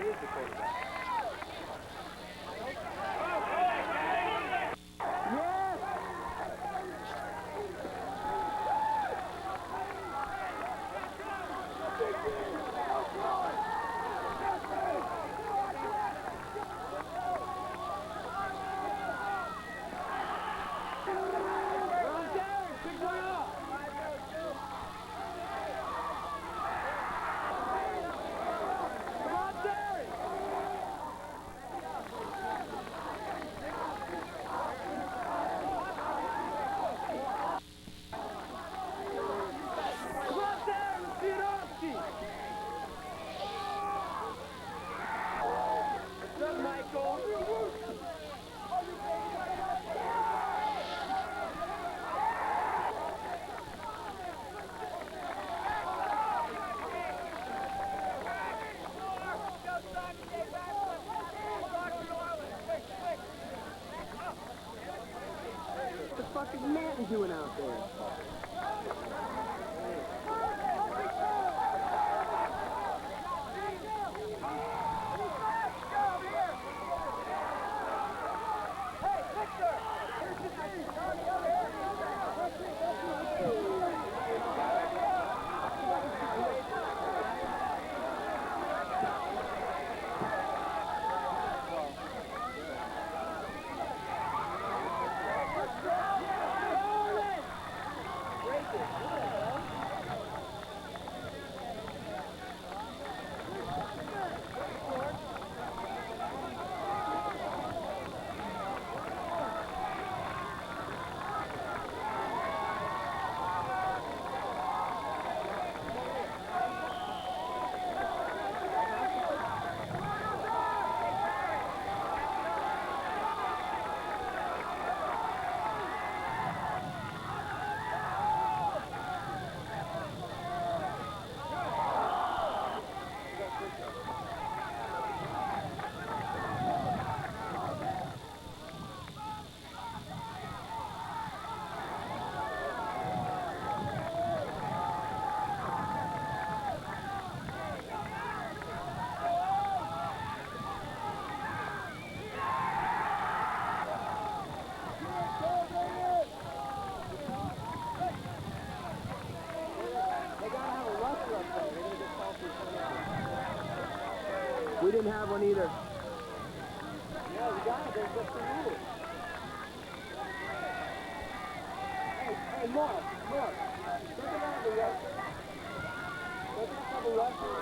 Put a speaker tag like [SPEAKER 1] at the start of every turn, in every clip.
[SPEAKER 1] is the quarterback. What the fuck is Manton doing out there? We didn't have one either. Yeah, we got it. There's just the rule. Hey, Mark. Doesn't have a rusher. Doesn't have a rusher.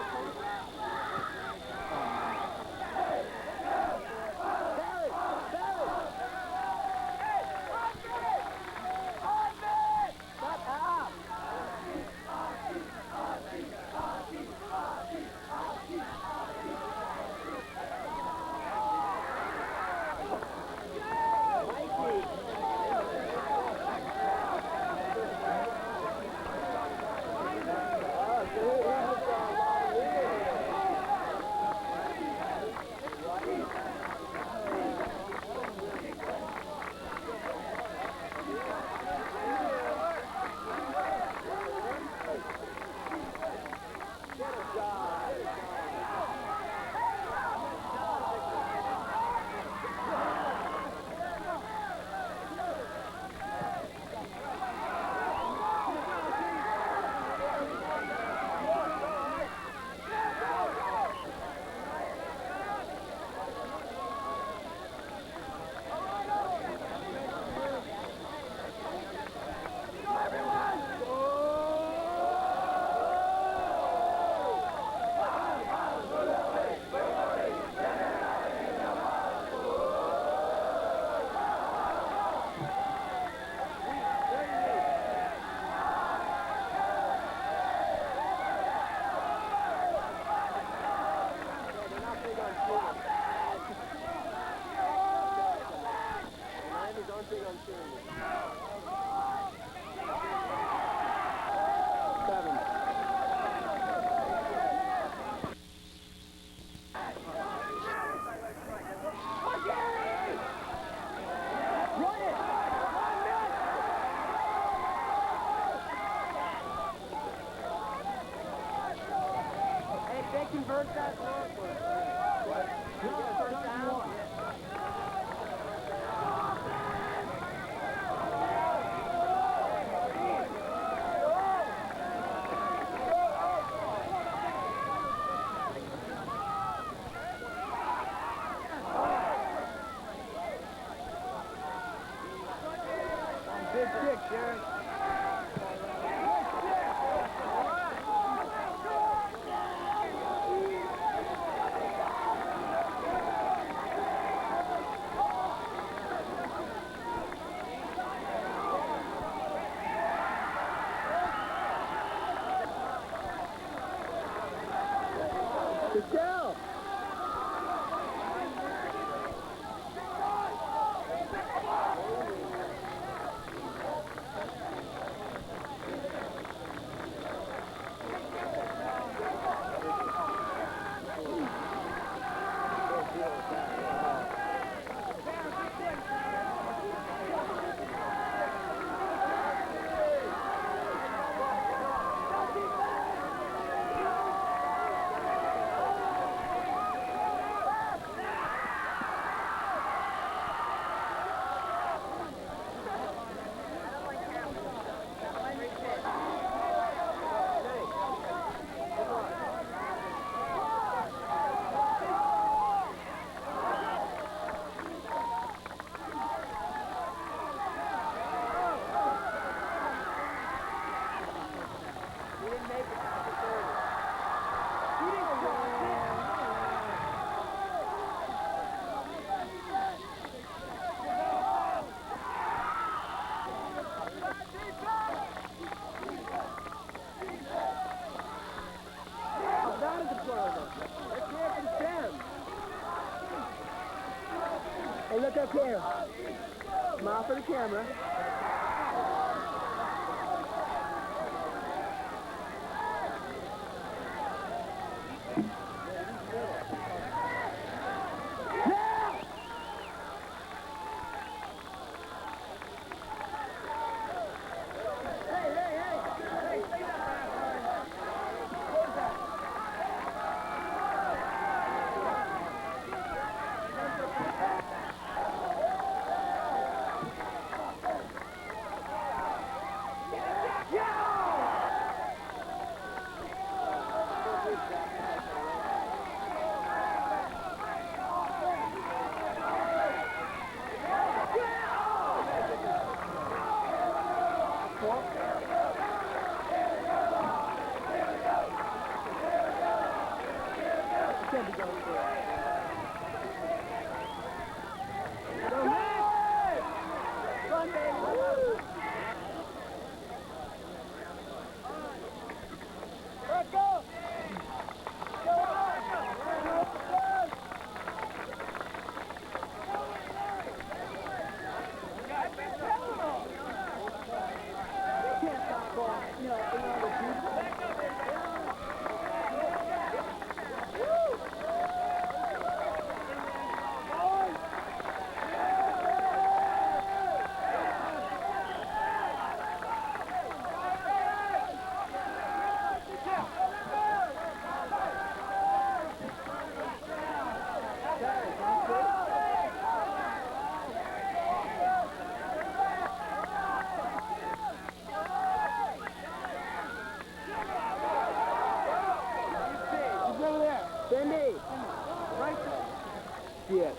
[SPEAKER 1] Convert that forward. Good kick, Sharon. Good go. Hey, look up here. Smile for the camera. Yes.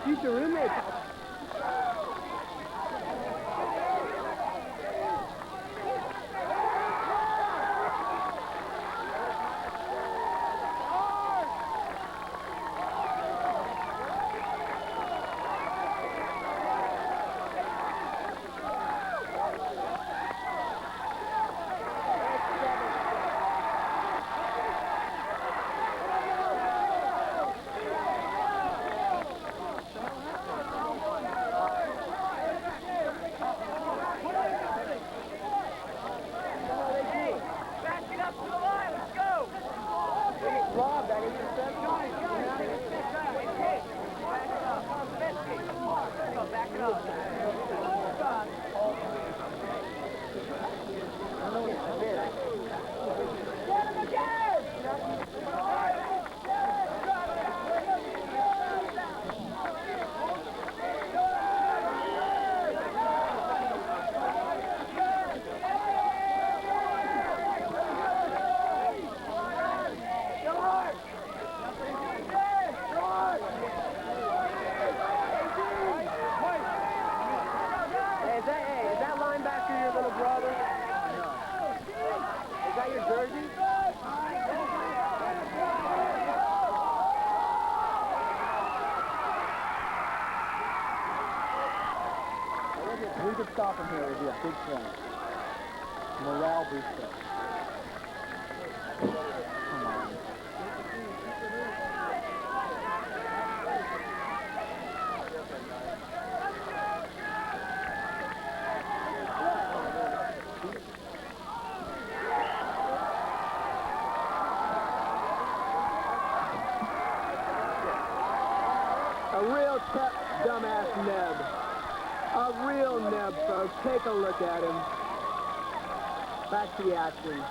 [SPEAKER 1] Future roommates. We could stop him here. It would be a big thing. Morale booster. Come on. A real tough, dumbass neb. A real neb, folks. Take a look at him. Back to the action.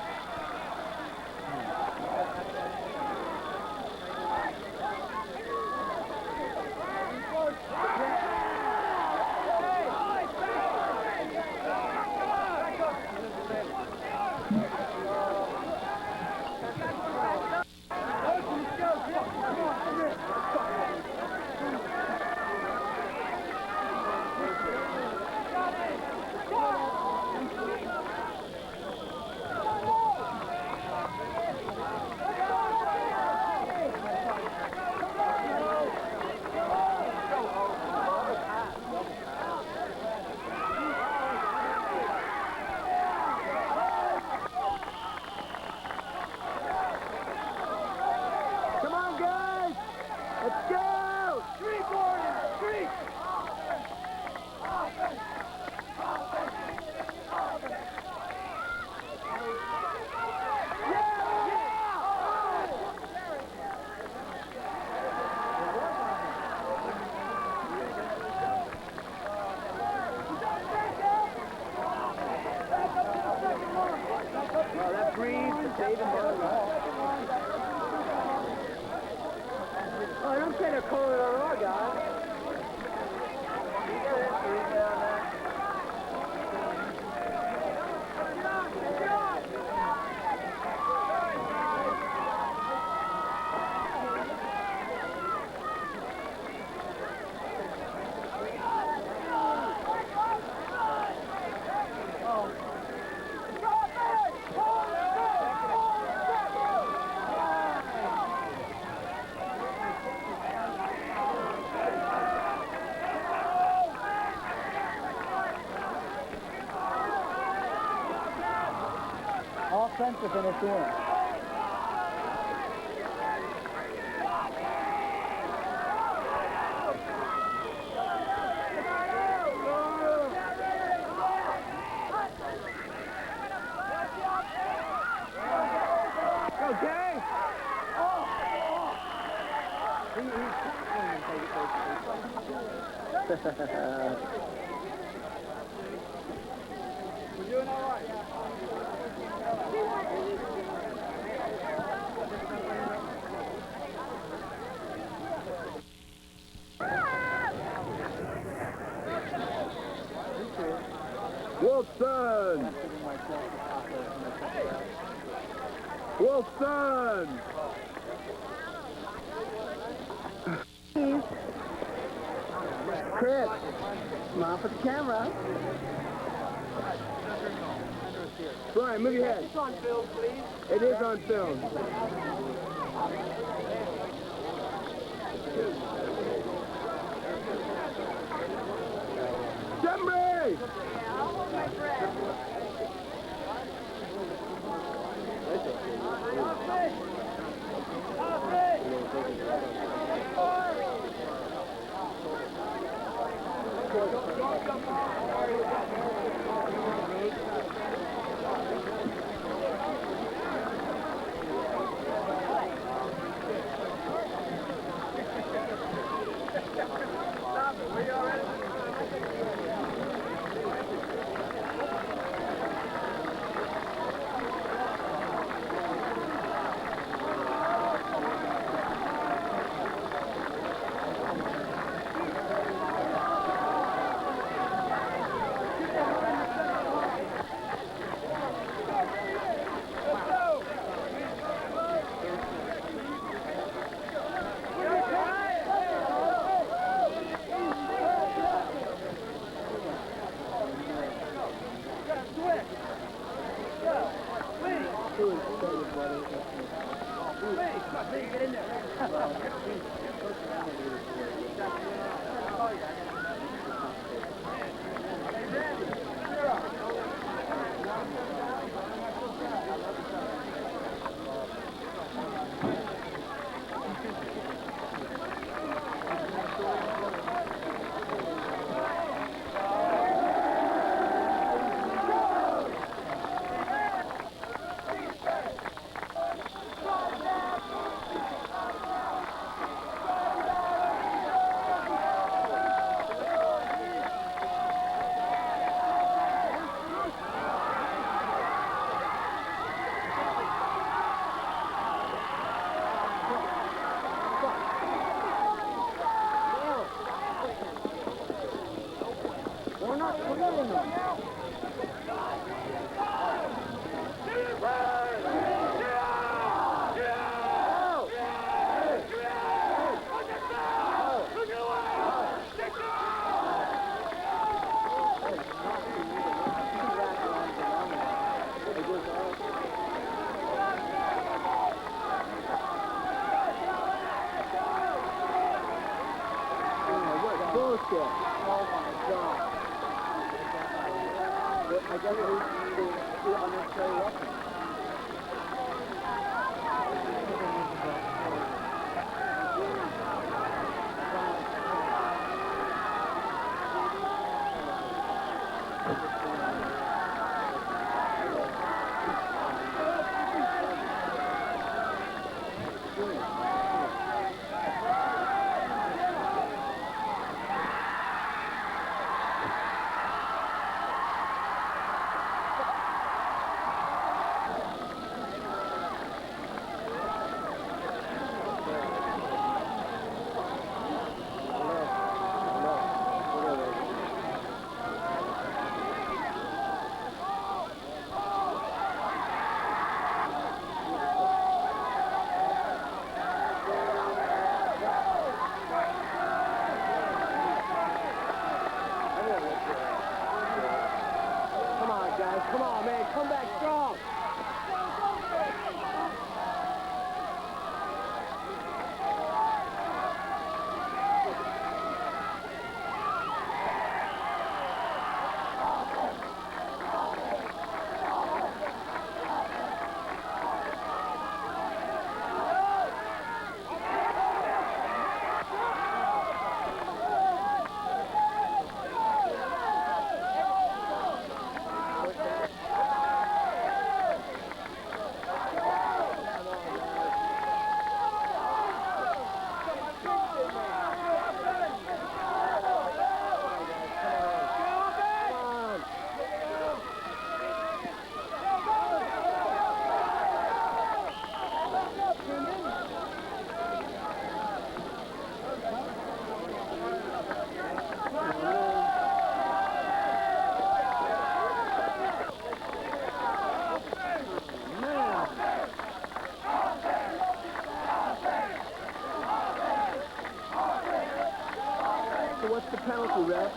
[SPEAKER 1] Offensive interference. Okay. We're doing all right. Wilson! Wilson! Chris, smile for the camera. Brian, move your head. It's on film, please. It is on film. Jembre! I'll hold my breath. hitting him. Bullshit. Oh my God. I guess we unnecessary weapons. Come on, man. Come back strong. So what's the penalty, ref?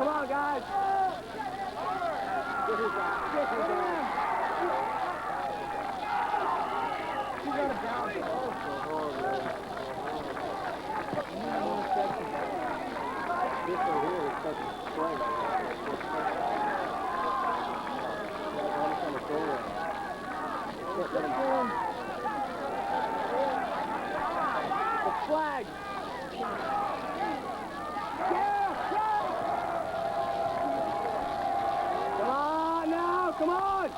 [SPEAKER 1] Come on, guys. Get his back. Get his back. He's on a bounce. This one here is such a strength. The flag. Come on!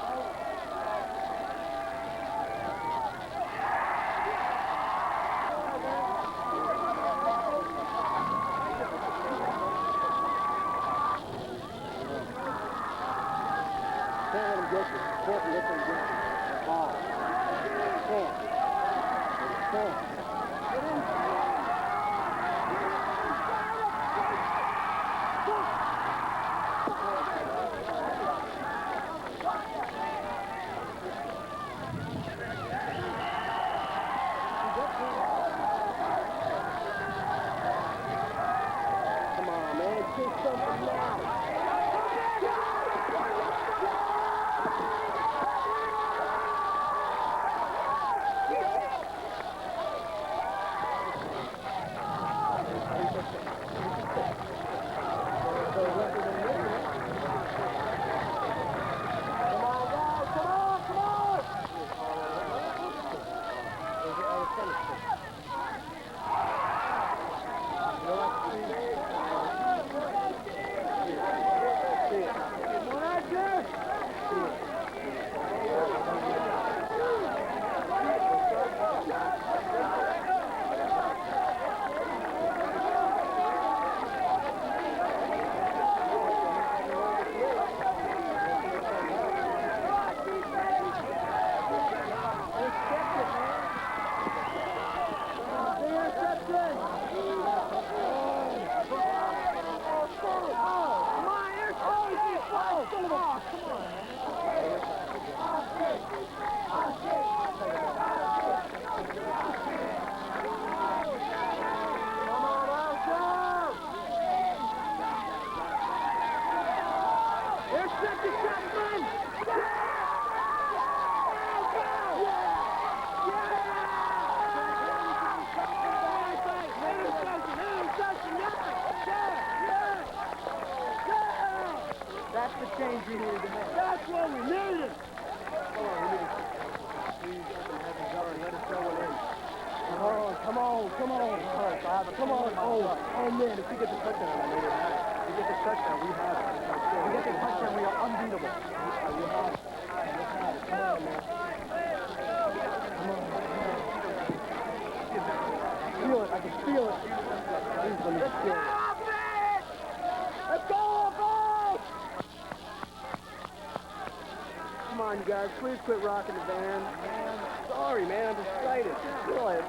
[SPEAKER 1] Can't let him get you. Can't let him get you. Ball. Can't. Can't. Get in. That's the change we needed to make. That's what we needed! Hold on, we need to please open heavens up and let us know what it is. Come on. Come on. Oh, man, if we get the touchdown, I made it happen. If we get the touchdown, we have it. If we get the touchdown, we are unbeatable. We have it. Come on, man. Feel it. I can feel it. Please, let me feel it. Let's go, boys! Come on, you guys. Please quit rocking the band. Sorry, man. I'm excited. Feel it.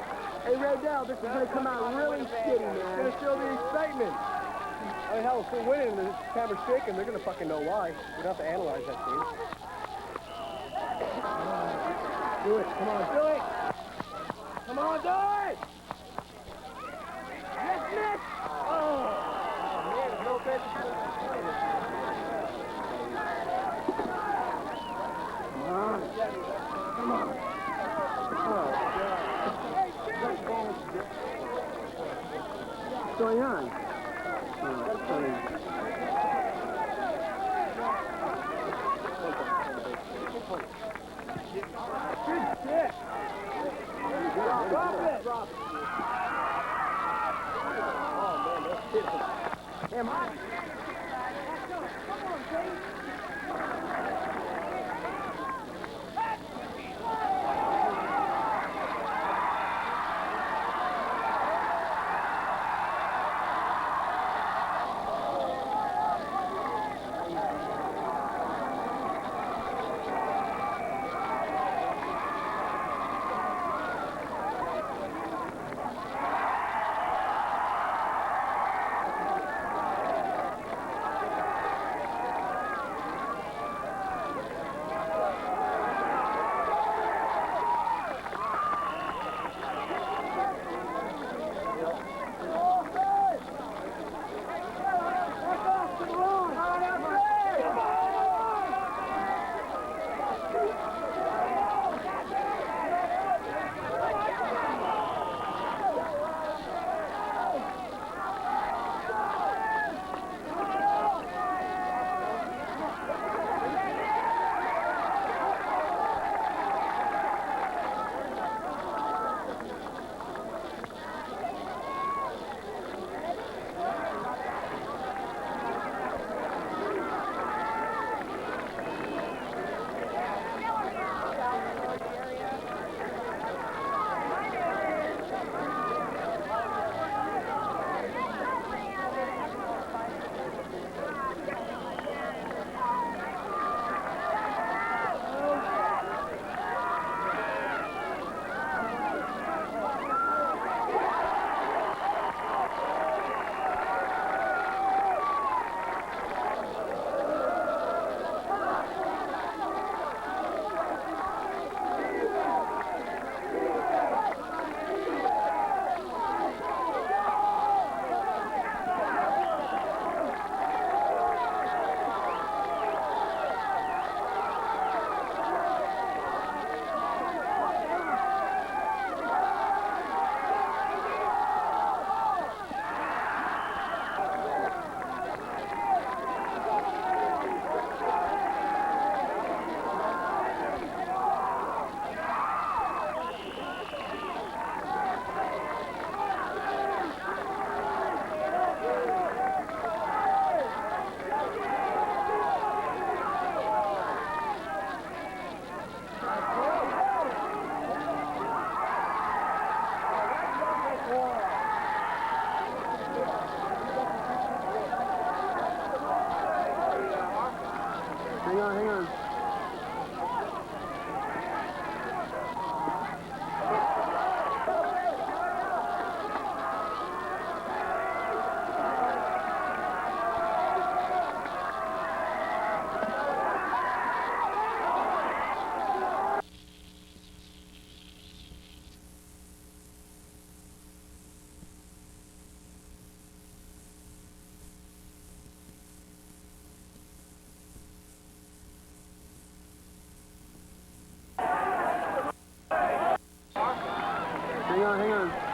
[SPEAKER 1] Hey, Raydell, this is going to come out really shitty, man. It's going to show the excitement. I mean, hell, if we're winning and the camera's shaking, they're going to fucking know why. We don't have to analyze that scene. Do it. Come on, do it. Come on, do it. Yes, Mitch. Oh, man, it's no good. Come on. What's going on? That's funny. Good shit. Drop it. Oh, man, that's it. Damn hot. Come on, Jay. Hang on. hang on.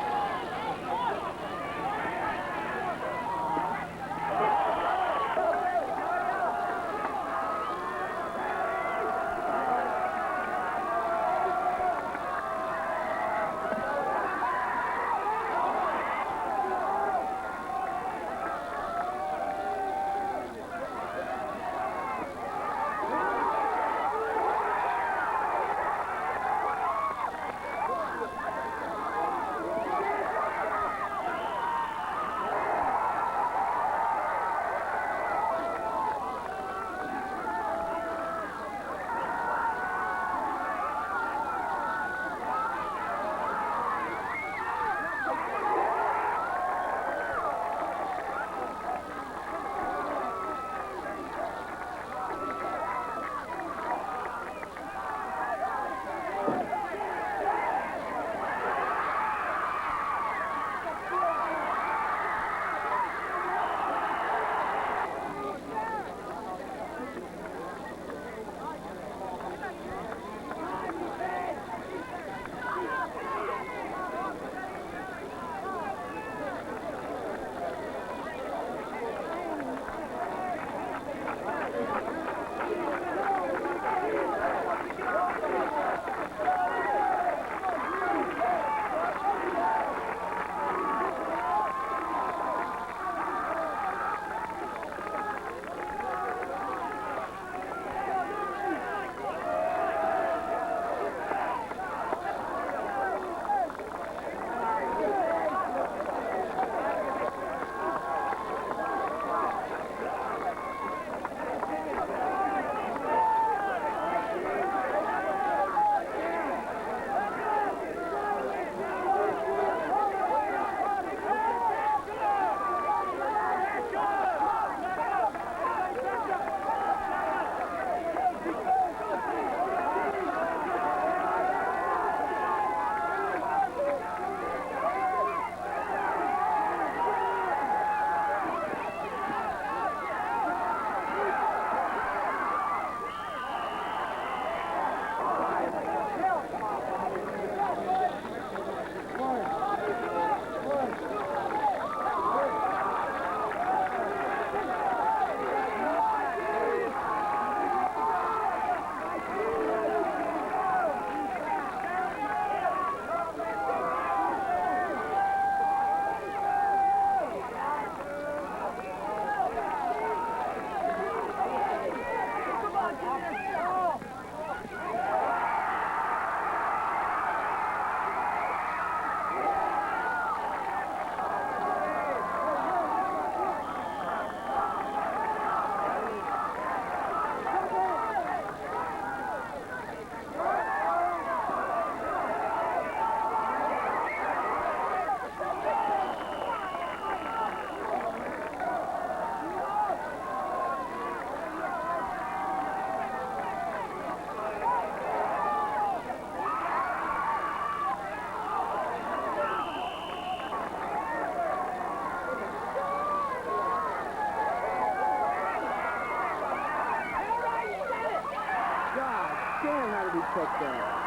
[SPEAKER 2] Took that.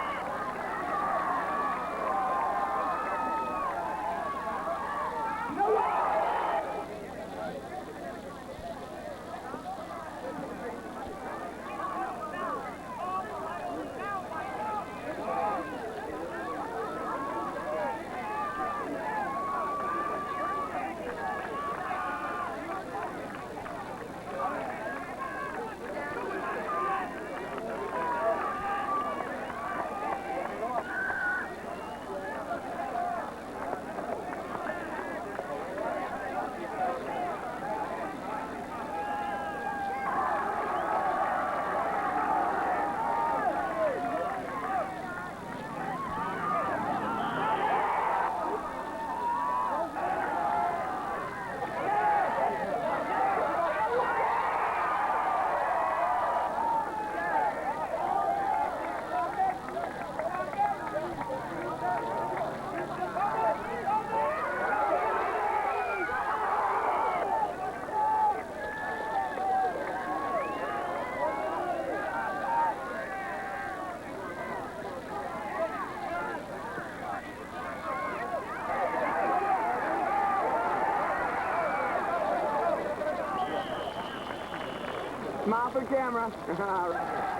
[SPEAKER 1] Smile for the camera. All right.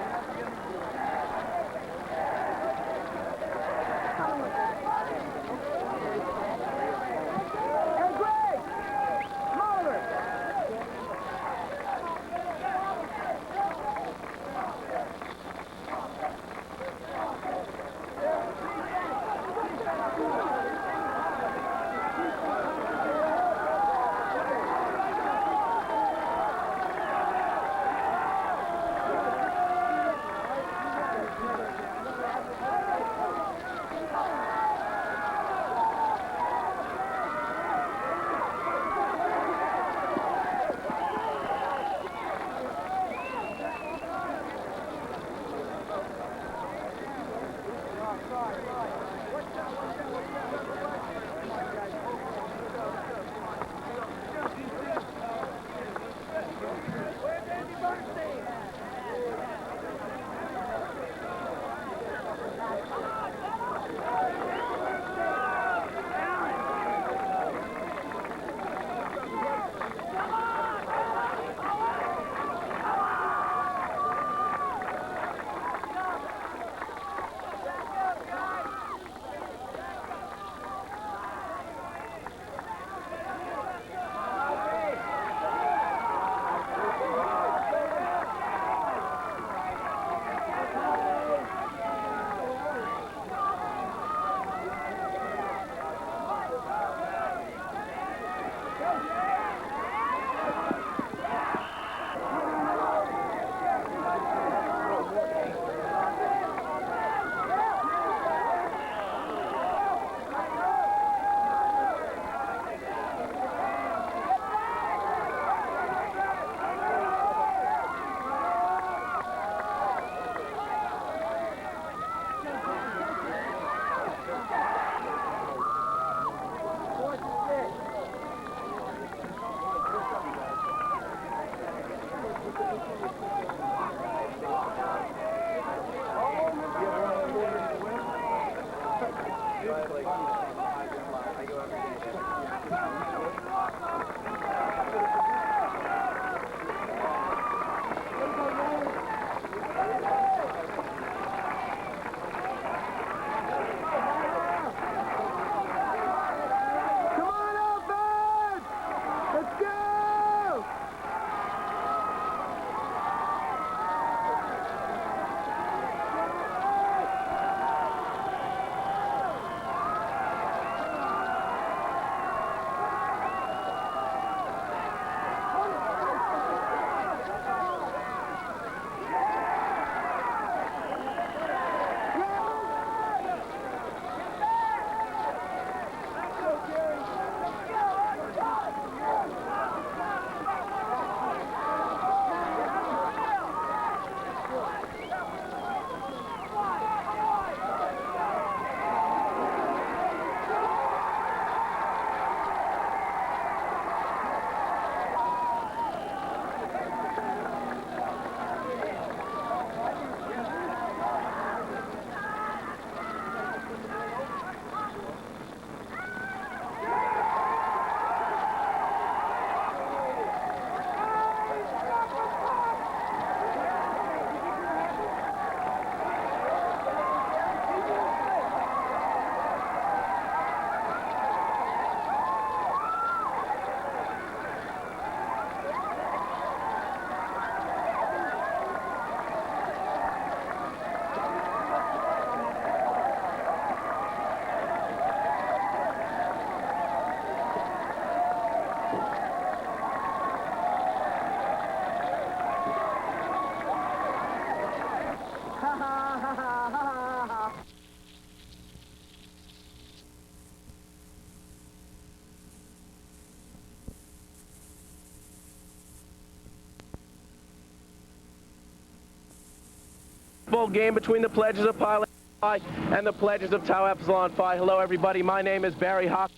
[SPEAKER 2] Game between the pledges of Pilot Phi and the pledges of Tau Epsilon Phi. Hello, everybody. My name is Barry Hawk.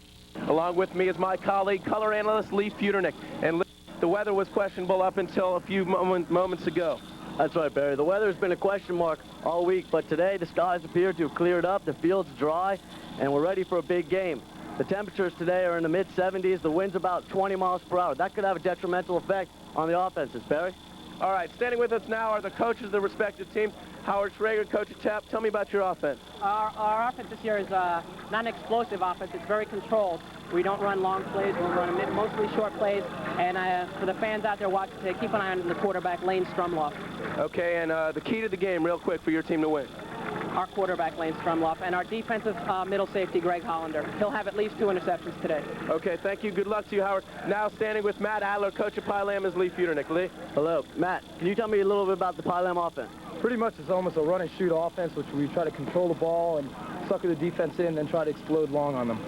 [SPEAKER 2] Along with me is my colleague, color analyst Lee Futernick. And the weather was questionable up until a few moments ago.
[SPEAKER 3] That's right, Barry. The weather has been a question mark all week, but today the skies appear to have cleared up, the field's dry, and we're ready for a big game. The temperatures today are in the mid-70s. The wind's about 20 miles per hour. That could have a detrimental effect on the offenses, Barry.
[SPEAKER 2] All right, standing with us now are the coaches of the respective teams. Howard Schrager, Coach of TEP, tell me about your offense.
[SPEAKER 4] Our offense this year is not an explosive offense. It's very controlled. We don't run long plays. We'll run mostly short plays. And for the fans out there watching today, keep an eye on the quarterback, Lane Strumloff.
[SPEAKER 2] Okay, and the key to the game, real quick, for your team to win.
[SPEAKER 4] Our quarterback, Lane Strumloff, and our defensive middle safety, Greg Hollander. He'll have at least 2 interceptions today.
[SPEAKER 2] Okay, thank you. Good luck to you, Howard. Now standing with Matt Adler, Coach of Pylam, is Lee Futernick. Lee?
[SPEAKER 3] Hello. Matt, can you tell me a little bit about the Pylam offense?
[SPEAKER 5] Pretty much it's almost a run and shoot offense, which we try to control the ball and sucker the defense in and then try to explode long on them.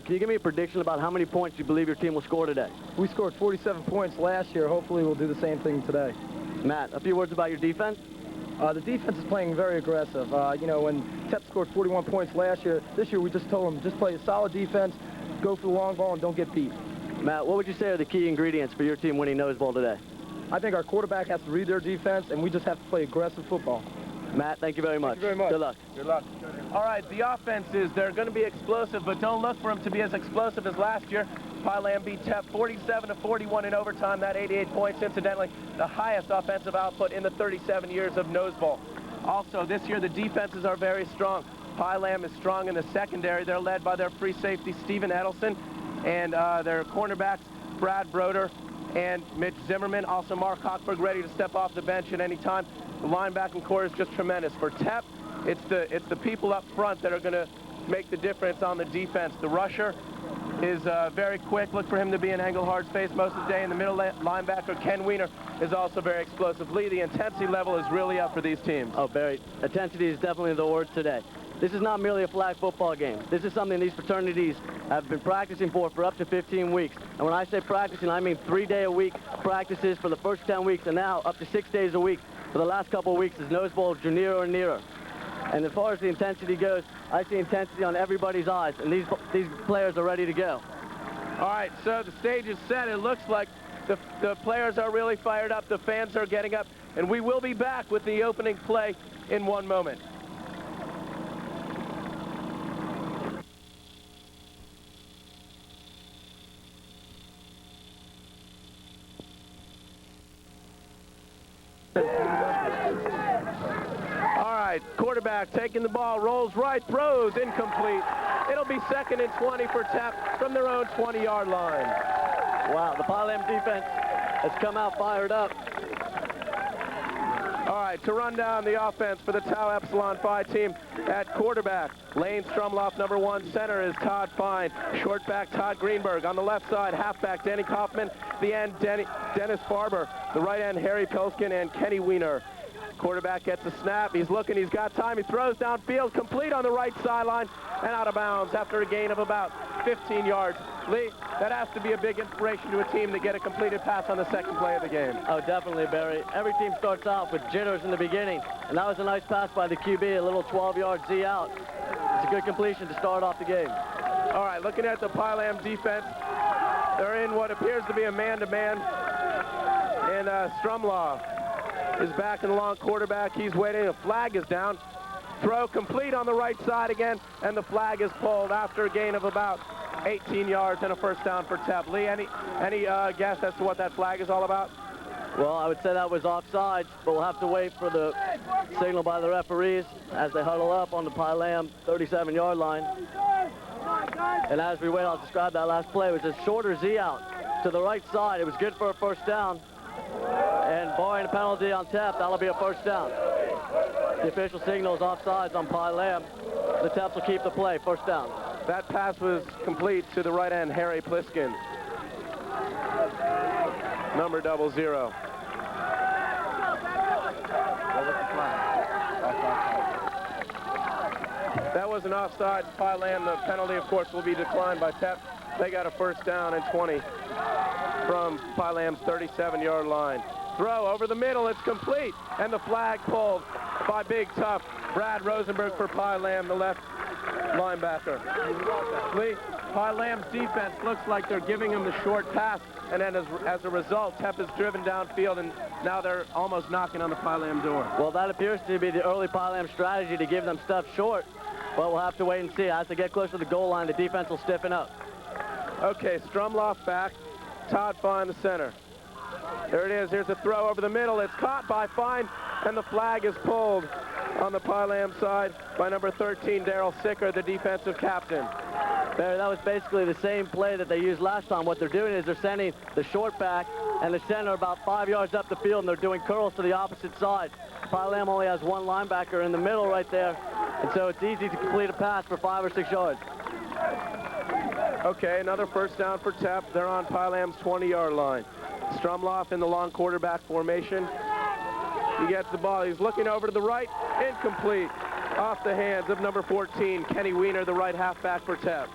[SPEAKER 3] Can you give me a prediction about how many points you believe your team will score today?
[SPEAKER 5] We scored 47 points last year. Hopefully we'll do the same thing today.
[SPEAKER 3] Matt, a few words about your defense?
[SPEAKER 5] The defense is playing very aggressive. You know, when TEP scored 41 points last year, this year we just told them, just play a solid defense, go for the long ball, and don't get beat.
[SPEAKER 3] Matt, what would you say are the key ingredients for your team winning nosebowl today?
[SPEAKER 5] I think our quarterback has to read their defense, and we just have to play aggressive football.
[SPEAKER 3] Matt, thank you very much.
[SPEAKER 5] Thank you very much.
[SPEAKER 3] Good luck.
[SPEAKER 2] Good luck. All right, the offenses, they're going to be explosive, but don't look for them to be as explosive as last year. Pylam beat TEP 47-41 in overtime. That 88 points, incidentally, the highest offensive output in the 37 years of nosebowl. Also, this year, the defenses are very strong. Pylam is strong in the secondary. They're led by their free safety, Steven Edelson, and their cornerbacks, Brad Broder and Mitch Zimmerman. Also, Mark Hochberg ready to step off the bench at any time. The linebacking core is just tremendous. For TEP, it's the people up front that are going to make the difference on the defense. The rusher is very quick. Look for him to be in Engelhardt's face most of the day. And the middle linebacker, Ken Weiner, is also very explosive. Lee, the intensity level is really up for these teams.
[SPEAKER 3] Oh, Barry, intensity is definitely the word today. This is not merely a flag football game. This is something these fraternities have been practicing for up to 15 weeks. And when I say practicing, I mean 3-day-a-week practices for the first 10 weeks, and now up to 6 days a week for the last couple of weeks as nosebowls drew nearer and nearer. And as far as the intensity goes, I see intensity on everybody's eyes, and these players are ready to go.
[SPEAKER 2] All right, so the stage is set. It looks like the players are really fired up. The fans are getting up, and we will be back with the opening play in 1 moment. Quarterback taking the ball, rolls right, throws, incomplete. It'll be 2nd and 20 for TEP from their own 20-yard line.
[SPEAKER 3] Wow, the Pylam defense has come out fired up.
[SPEAKER 2] All right, to run down the offense for the Tau Epsilon Phi team at quarterback, Lane Strumloff, number 1. Center is Todd Fine. Short back, Todd Greenberg. On the left side, halfback, Danny Kaufman. The end, Dennis Farber. The right end, Harry Pilskin and Kenny Weiner. Quarterback gets a snap. He's looking. He's got time. He throws downfield, complete on the right sideline and out of bounds after a gain of about 15 yards. Lee, that has to be a big inspiration to a team to get a completed pass on the second play of the game.
[SPEAKER 3] Oh, definitely, Barry. Every team starts off with jitters in the beginning, and that was a nice pass by the QB, a little 12-yard Z out. It's a good completion to start off the game.
[SPEAKER 2] All right, looking at the Pylam defense, they're in what appears to be a man-to-man, and Strumloff is back in the long quarterback. He's waiting. The flag is down. Throw complete on the right side again, and the flag is pulled after a gain of about 18 yards and a first down for TEP. Lee, any guess as to what that flag is all about?
[SPEAKER 3] Well, I would say that was offsides, but we'll have to wait for the signal by the referees as they huddle up on the Pylam 37-yard line. And as we wait, I'll describe that last play. It was a shorter Z out to the right side. It was good for a first down. And barring a penalty on TEP, that'll be a first down. The official signal is offsides on Pylam. The TEPs will keep the play, first down.
[SPEAKER 2] That pass was complete to the right end, Harry Pliskin. Number 00. That was an offside. Pylam, the penalty, of course, will be declined by TEP. They got a first down and 20 from Pylam's 37-yard line. Throw over the middle, it's complete, and the flag pulled by big tough Brad Rosenberg for Pylam, the left linebacker. Lee, Pylam's defense looks like they're giving him the short pass, and then as a result, TEP is driven downfield, and now they're almost knocking on the Pylam door.
[SPEAKER 3] Well, that appears to be the early Pylam strategy to give them stuff short, but we'll have to wait and see. As they get closer to the goal line, the defense will stiffen up.
[SPEAKER 2] Okay, Strumloff back, Todd Fine the center. There it is. Here's a throw over the middle. It's caught by Fine, and the flag is pulled on the Pylam side by number 13, Daryl Sicker, the defensive captain.
[SPEAKER 3] Barry, that was basically the same play that they used last time. What they're doing is they're sending the short back and the center about 5 yards up the field, and they're doing curls to the opposite side. Pylam only has one linebacker in the middle right there, and so it's easy to complete a pass for 5 or 6 yards.
[SPEAKER 2] Okay, another first down for Tep. They're on Pylam's 20-yard line. Strumloff in the long quarterback formation. He gets the ball. He's looking over to the right. Incomplete. Off the hands of number 14, Kenny Weiner, the right halfback for Tep.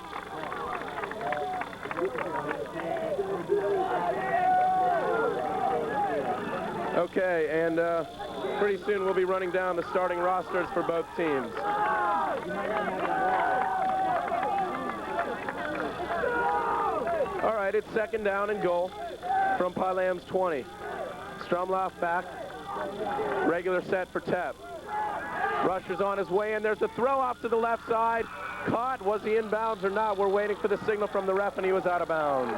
[SPEAKER 2] Okay, and pretty soon we'll be running down the starting rosters for both teams. All right, it's second down and goal from Pylam's 20. Strumloff back. Regular set for Tep. Rusher's on his way in. There's a throw off to the left side. Caught. Was he in bounds or not? We're waiting for the signal from the ref, and he was out of bounds.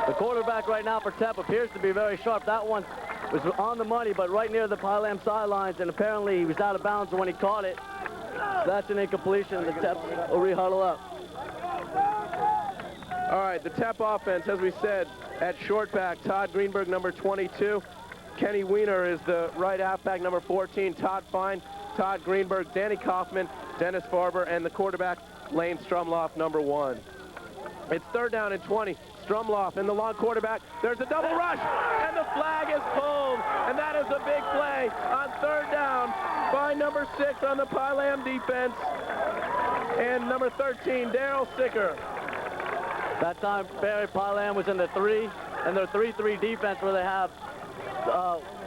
[SPEAKER 3] The quarterback right now for Tep appears to be very sharp. That one was on the money, but right near the Pylam sidelines, and apparently he was out of bounds when he caught it. So that's an incompletion. The Tep will re-huddle up.
[SPEAKER 2] All right, the Tep offense, as we said, at short back, Todd Greenberg, number 22. Kenny Weiner is the right halfback, number 14. Todd Fine, Todd Greenberg, Danny Kaufman, Dennis Farber, and the quarterback, Lane Strumloff, number 1. It's third down and 20. Strumloff in the long quarterback. There's a double rush, and the flag is pulled. And that is a big play on third down by number 6 on the Pylam defense, and number 13, Daryl Sicker.
[SPEAKER 3] That time, Barry, Pylam was in the 3, and their 3-3 defense where they have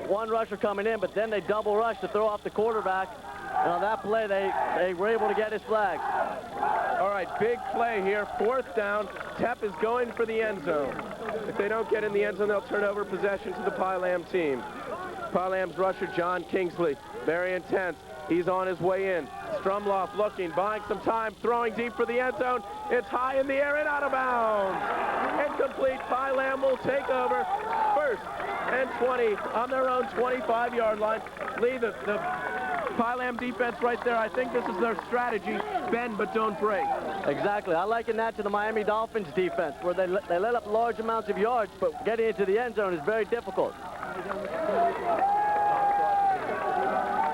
[SPEAKER 3] one rusher coming in, but then they double rush to throw off the quarterback. And on that play, they were able to get his flag.
[SPEAKER 2] All right, big play here. Fourth down. Tep is going for the end zone. If they don't get in the end zone, they'll turn over possession to the Pylam team. Pylam's rusher, John Kingsley, very intense. He's on his way in. Strumloff looking, buying some time, throwing deep for the end zone. It's high in the air and out of bounds. Incomplete. Pylam will take over. First and 20 on their own 25-yard line. Lee, the Pylam defense right there, I think this is their strategy. Bend but don't break.
[SPEAKER 3] Exactly. I liken that to the Miami Dolphins defense, where they let up large amounts of yards, but getting into the end zone is very difficult.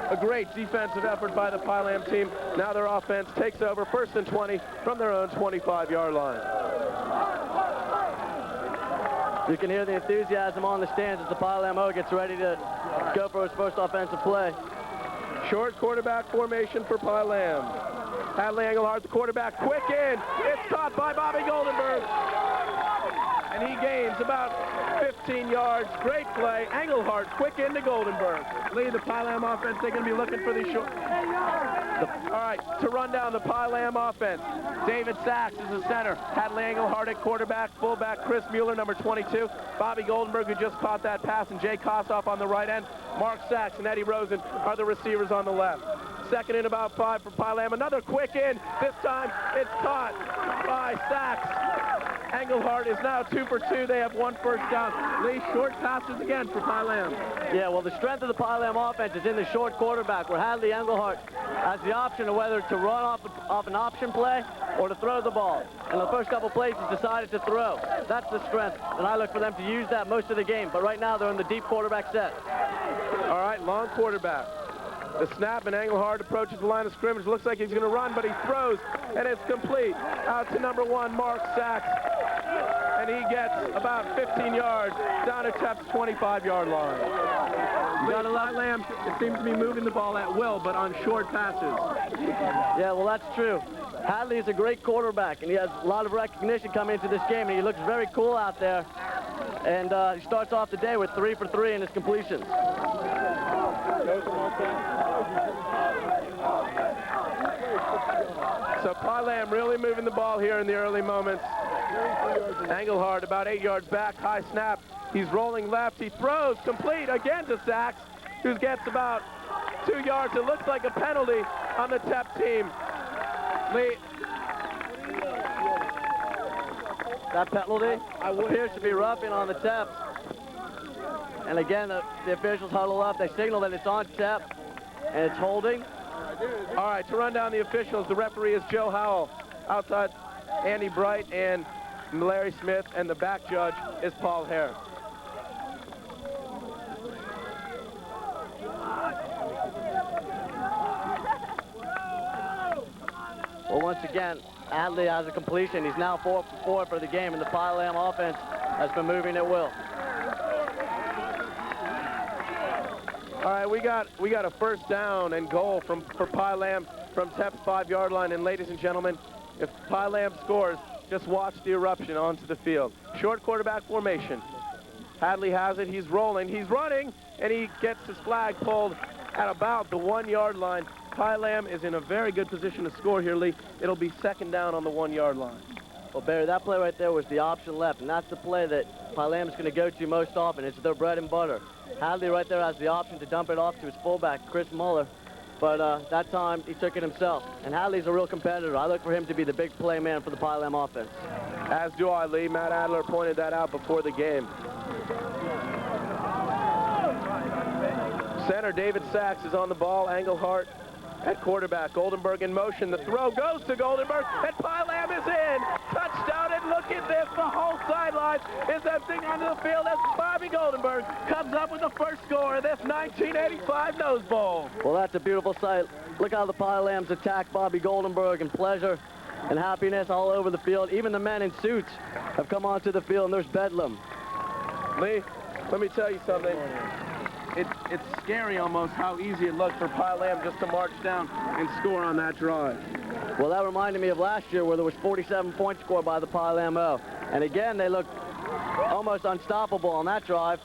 [SPEAKER 2] A great defensive effort by the Pylam team. Now their offense takes over first and 20 from their own 25-yard line.
[SPEAKER 3] You can hear the enthusiasm on the stands as the Pylam O gets ready to go for his first offensive play.
[SPEAKER 2] Short quarterback formation for Pylam. Hadley Engelhardt, the quarterback, quick in. It's caught by Bobby Goldenberg. And he gains about 15 yards. Great play. Engelhardt, quick into Goldenberg. Lee, the Pylam offense, they're going to be looking for these short. All right, to run down the Pylam offense. David Sachs is the center. Hadley Engelhardt at quarterback. Fullback Chris Mueller, number 22. Bobby Goldenberg, who just caught that pass, and Jay Kossoff on the right end. Mark Sachs and Eddie Rosen are the receivers on the left. Second and about 5 for Pylam. Another quick in. This time it's caught by Sachs. Engelhardt is now 2 for 2. They have 1 first down. Lee, short passes again for Pylam.
[SPEAKER 3] Yeah, well, the strength of the Pylam offense is in the short quarterback, where Hadley Engelhardt has the option of whether to run off an option play or to throw the ball. And the first couple plays, he's decided to throw. That's the strength, and I look for them to use that most of the game. But right now, they're in the deep quarterback set.
[SPEAKER 2] All right, long quarterback. The snap, and Engelhardt approaches the line of scrimmage. Looks like he's going to run, but he throws, and it's complete. Out to number 1, Mark Sachs. And he gets about 15 yards down to Tep's 25-yard line. Pylam, it seems to be moving the ball at will, but on short passes.
[SPEAKER 3] Yeah, well, that's true. Hadley is a great quarterback, and he has a lot of recognition coming into this game, and he looks very cool out there. And he starts off the day with 3 for 3 in his completions.
[SPEAKER 2] So Pylam really moving the ball here in the early moments. Engelhardt about 8 yards back, high snap. He's rolling left. He throws complete again to Sachs, who gets about 2 yards. It looks like a penalty on the Tep team. Lee.
[SPEAKER 3] That penalty appears to be roughing on the Teps. and again, the officials huddle up. They signal that it's on Tep, and it's holding.
[SPEAKER 2] All right, to run down the officials, the referee is Joe Howell. Outside, Andy Bright and Larry Smith, and the back judge is Paul Hare.
[SPEAKER 3] Well, once again, Adley has a completion. He's now 4 for 4 for the game, and the Pile-Lam offense has been moving at will.
[SPEAKER 2] All right, we got a first down and goal for Pile-Lam from Tep's 5-yard line. And ladies and gentlemen, if Pile-Lam scores, just watch the eruption onto the field. Short quarterback formation. Hadley has it. He's rolling. He's running, and he gets his flag pulled at about the 1-yard line. Pile-Lam is in a very good position to score here, Lee. It'll be second down on the 1-yard line.
[SPEAKER 3] Well, Barry, that play right there was the option left, and that's the play that Pile-Lam is going to go to most often. It's their bread and butter. Hadley right there has the option to dump it off to his fullback, Chris Muller, but that time he took it himself. And Hadley's a real competitor. I look for him to be the big play man for the Pile-Lam offense.
[SPEAKER 2] As do I, Lee. Matt Adler pointed that out before the game. Center David Sachs is on the ball. Engelhardt at quarterback. Goldenberg in motion. The throw goes to Goldenberg, and Pile-Lam is in. Touchdown, and look at this. The whole sideline is emptying onto the field as Bobby Goldenberg comes up with the first score of this 1985 Nose Bowl.
[SPEAKER 3] Well, that's a beautiful sight. Look how the Pile-Lams attack Bobby Goldenberg in pleasure and happiness all over the field. Even the men in suits have come onto the field, and there's bedlam.
[SPEAKER 2] Lee, let me tell you something. It's scary almost how easy it looked for Pile-Lam just to march down and score on that drive.
[SPEAKER 3] Well, that reminded me of last year where there was 47 points scored by the Pile-Lam O. And again, they looked almost unstoppable on that drive.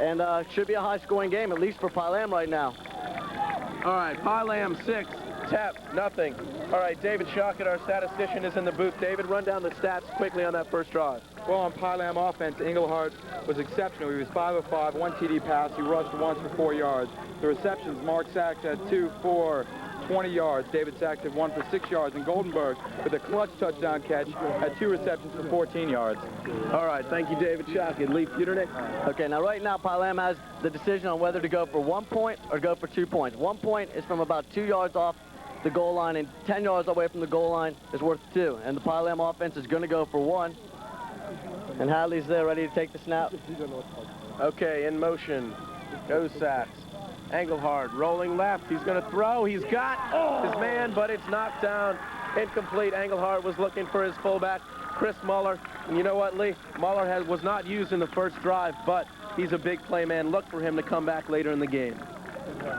[SPEAKER 3] And should be a high-scoring game, at least for Pile-Lam right now.
[SPEAKER 2] All right, Pile-Lam 6, Tep nothing. All right, David Shockett, our statistician, is in the booth. David, run down the stats quickly on that first drive.
[SPEAKER 5] Well, on Pile-Lam offense, Engelhardt was exceptional. He was 5 of 5, 1 TD pass. He rushed once for 4 yards. The receptions, Mark Sachs had 2 for 20 yards. David Sachs had 1 for 6 yards. And Goldenberg, with a clutch touchdown catch, had 2 receptions for 14 yards.
[SPEAKER 2] All right, thank you, David Shockett. Lee Futernick.
[SPEAKER 3] Okay, now right now, Pile-Lam has the decision on whether to go for 1 point or go for 2 points. 1 point is from about 2 yards off the goal line, and 10 yards away from the goal line is worth 2. And the Pile-Lam offense is going to go for 1. And Hadley's there ready to take the snap.
[SPEAKER 2] Okay, in motion. Goes Sachs. Engelhardt rolling left. He's going to throw. He's got his man, but it's knocked down. Incomplete. Engelhardt was looking for his fullback, Chris Muller. And you know what, Lee? Muller was not used in the first drive, but he's a big play man. Look for him to come back later in the game.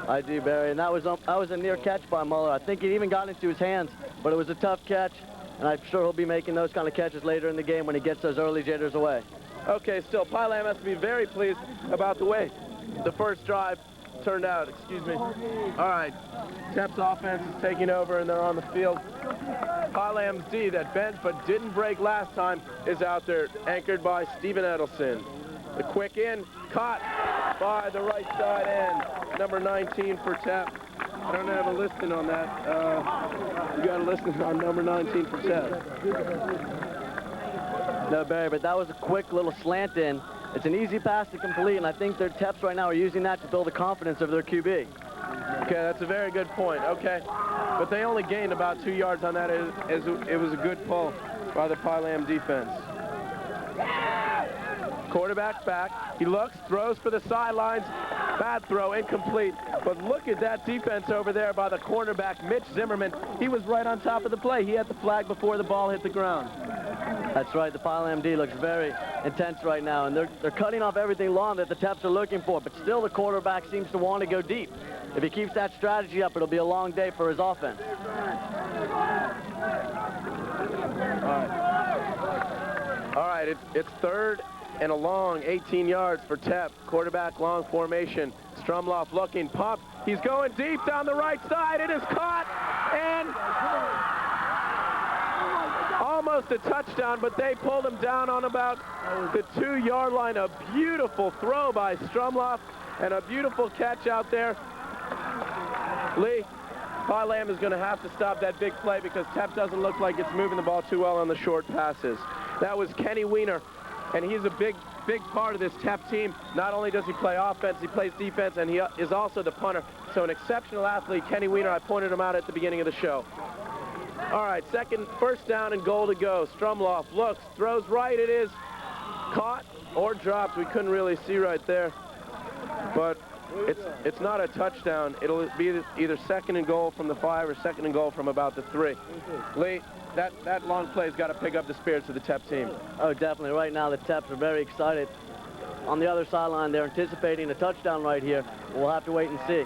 [SPEAKER 3] I do, Barry. And that was a near catch by Muller. I think it even got into his hands, but it was a tough catch. And I'm sure he'll be making those kind of catches later in the game when he gets those early jitters away.
[SPEAKER 2] Okay, still, Pile-Lam has to be very pleased about the way the first drive turned out. Excuse me. All right, Tep's offense is taking over, and they're on the field. Pile-Lam's D that bent but didn't break last time is out there, anchored by Stephen Edelson. The quick in, caught by the right side end, number 19 for Tep. I don't have a listing on that. You got a listing on number 19 for Tep.
[SPEAKER 3] No, Barry, but that was a quick little slant in. It's an easy pass to complete, and I think their Teps right now are using that to build the confidence of their QB.
[SPEAKER 2] Okay, that's a very good point. Okay, but they only gained about 2 yards on that. It was a good pull by the Pile-Lam defense. Quarterback back. He looks, throws for the sidelines. Bad throw, incomplete. But look at that defense over there by the cornerback, Mitch Zimmerman. He was right on top of the play. He had the flag before the ball hit the ground.
[SPEAKER 3] That's right. The Pile-Lam D looks very intense right now, and they're cutting off everything long that the Teps are looking for. But still, the quarterback seems to want to go deep. If he keeps that strategy up, it'll be a long day for his offense.
[SPEAKER 2] All right, it's third and a long 18 yards for Tep. Quarterback long formation. Strumloff looking, pump. He's going deep down the right side. It is caught and almost a touchdown, but they pulled him down on about the 2-yard line. A beautiful throw by Strumloff and a beautiful catch out there. Lee, Pile-Lam is going to have to stop that big play because Tep doesn't look like it's moving the ball too well on the short passes. That was Kenny Weiner, and he's a big big part of this TEP team. Not only does he play offense, he plays defense, and he is also the punter. So an exceptional athlete, Kenny Weiner. I pointed him out at the beginning of the show. All right, first down and goal to go. Strumloff looks, throws right. It is caught or dropped. We couldn't really see right there, but it's not a touchdown. It'll be either second and goal from the 5 or second and goal from about the 3. Lee, that long play's got to pick up the spirits of the TEP team.
[SPEAKER 3] Oh, definitely. Right now, the TEPs are very excited. On the other sideline, they're anticipating a touchdown right here. We'll have to wait and see.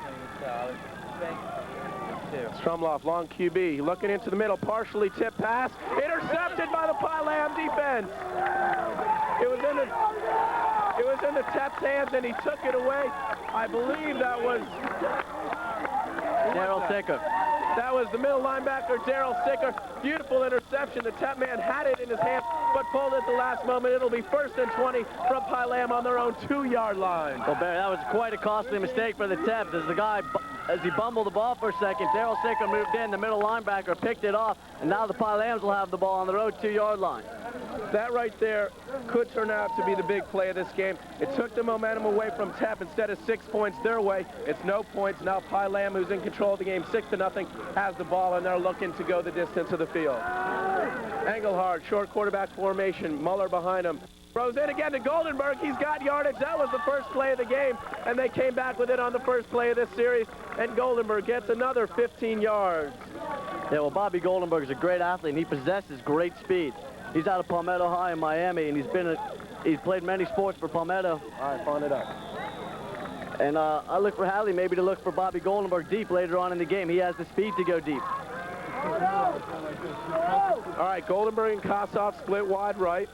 [SPEAKER 2] Strumloff, long QB, looking into the middle, partially tipped pass, intercepted by the Pylam defense. It was in the TEP's hands, and he took it away. I believe that was
[SPEAKER 3] Daryl Sicker.
[SPEAKER 2] That was the middle linebacker, Daryl Sicker. Beautiful interception. The TEP man had it in his hand, but pulled it at the last moment. It'll be 1st and 20 from Pylam on their own 2-yard line.
[SPEAKER 3] Well, Barry, that was quite a costly mistake for the TEPs. As he bumbled the ball for a second, Daryl Sicker moved in, the middle linebacker picked it off, and now the Pylams will have the ball on their own 2-yard line.
[SPEAKER 2] That right there could turn out to be the big play of this game. It took the momentum away from TEP. Instead of 6 points their way, it's no points. Now Pylam, who's in control of the game 6-0, has the ball, and they're looking to go the distance of the field. Engelhardt, short quarterback formation. Muller behind him. Throws in again to Goldenberg. He's got yardage. That was the first play of the game, and they came back with it on the first play of this series, and Goldenberg gets another 15 yards.
[SPEAKER 3] Yeah, well, Bobby Goldenberg is a great athlete, and he possesses great speed. He's out of Palmetto High in Miami, and he's played many sports for Palmetto.
[SPEAKER 2] All right, pawn it up.
[SPEAKER 3] And I look for Hadley maybe to look for Bobby Goldenberg deep later on in the game. He has the speed to go deep.
[SPEAKER 2] All right, Goldenberg and Kossoff split wide right.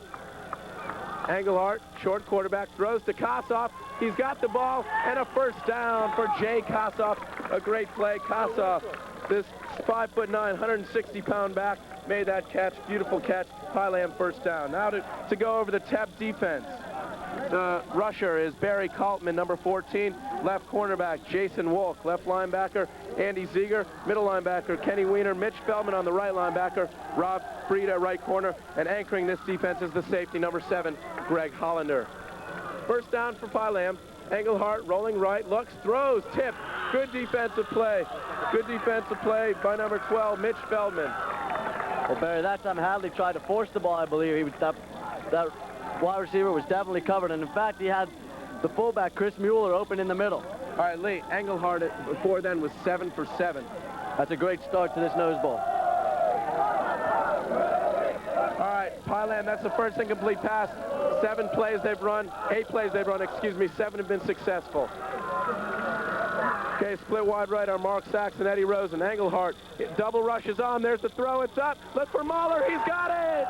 [SPEAKER 2] Engelhardt, short quarterback, throws to Kossoff. He's got the ball, and a first down for Jay Kossoff. A great play. Kossoff, this 5'9", 160-pound back, made that catch. Beautiful catch. Pylam first down. Now to go over the TEP defense. The rusher is Barry Kaltman, number 14. Left cornerback, Jason Wolk. Left linebacker, Andy Ziegler. Middle linebacker, Kenny Weiner. Mitch Feldman on the right linebacker. Rob Frieda, right corner. And anchoring this defense is the safety, number 7, Greg Hollander. First down for Pylam. Engelhardt rolling right, looks, throws, tip. Good defensive play. Good defensive play by number 12, Mitch Feldman.
[SPEAKER 3] Well, Barry, that time Hadley tried to force the ball, I believe. That wide receiver was definitely covered, and in fact, he had the fullback, Chris Mueller, open in the middle.
[SPEAKER 2] All right, Lee, Engelhardt before then was 7 for 7.
[SPEAKER 3] That's a great start to this nose bowl.
[SPEAKER 2] All right, Pylam, that's the first incomplete pass. 8 plays they've run, 7 have been successful. Okay, split wide right on Mark Sachs and Eddie Rosen. Engelhardt, double rushes on. There's the throw. It's up. Look for Muller. He's got it.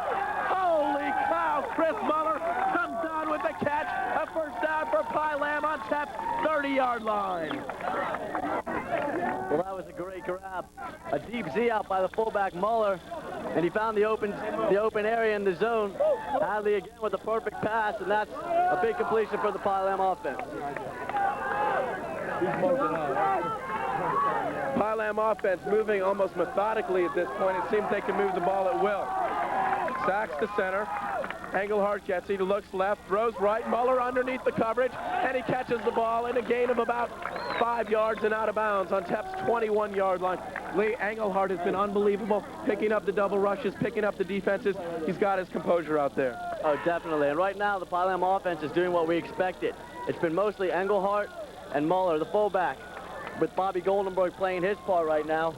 [SPEAKER 2] Holy cow. Chris Muller comes down with the catch. A first down for Pylam on TEP's 30-yard line.
[SPEAKER 3] Well, that was a great grab. A deep Z out by the fullback Muller, and he found the open area in the zone. Hadley again with a perfect pass, and that's a big completion for the Pylam offense.
[SPEAKER 2] Pylam offense moving almost methodically at this point. It seems they can move the ball at will. Sachs to center. Engelhardt gets it. He looks left, throws right. Muller underneath the coverage, and he catches the ball in a gain of about 5 yards and out of bounds on TEP's 21-yard line. Lee, Engelhardt has been unbelievable, picking up the double rushes, picking up the defenses. He's got his composure out there.
[SPEAKER 3] Oh, definitely. And right now, the Pylam offense is doing what we expected. It's been mostly Engelhardt and Muller, the fullback, with Bobby Goldenberg playing his part right now.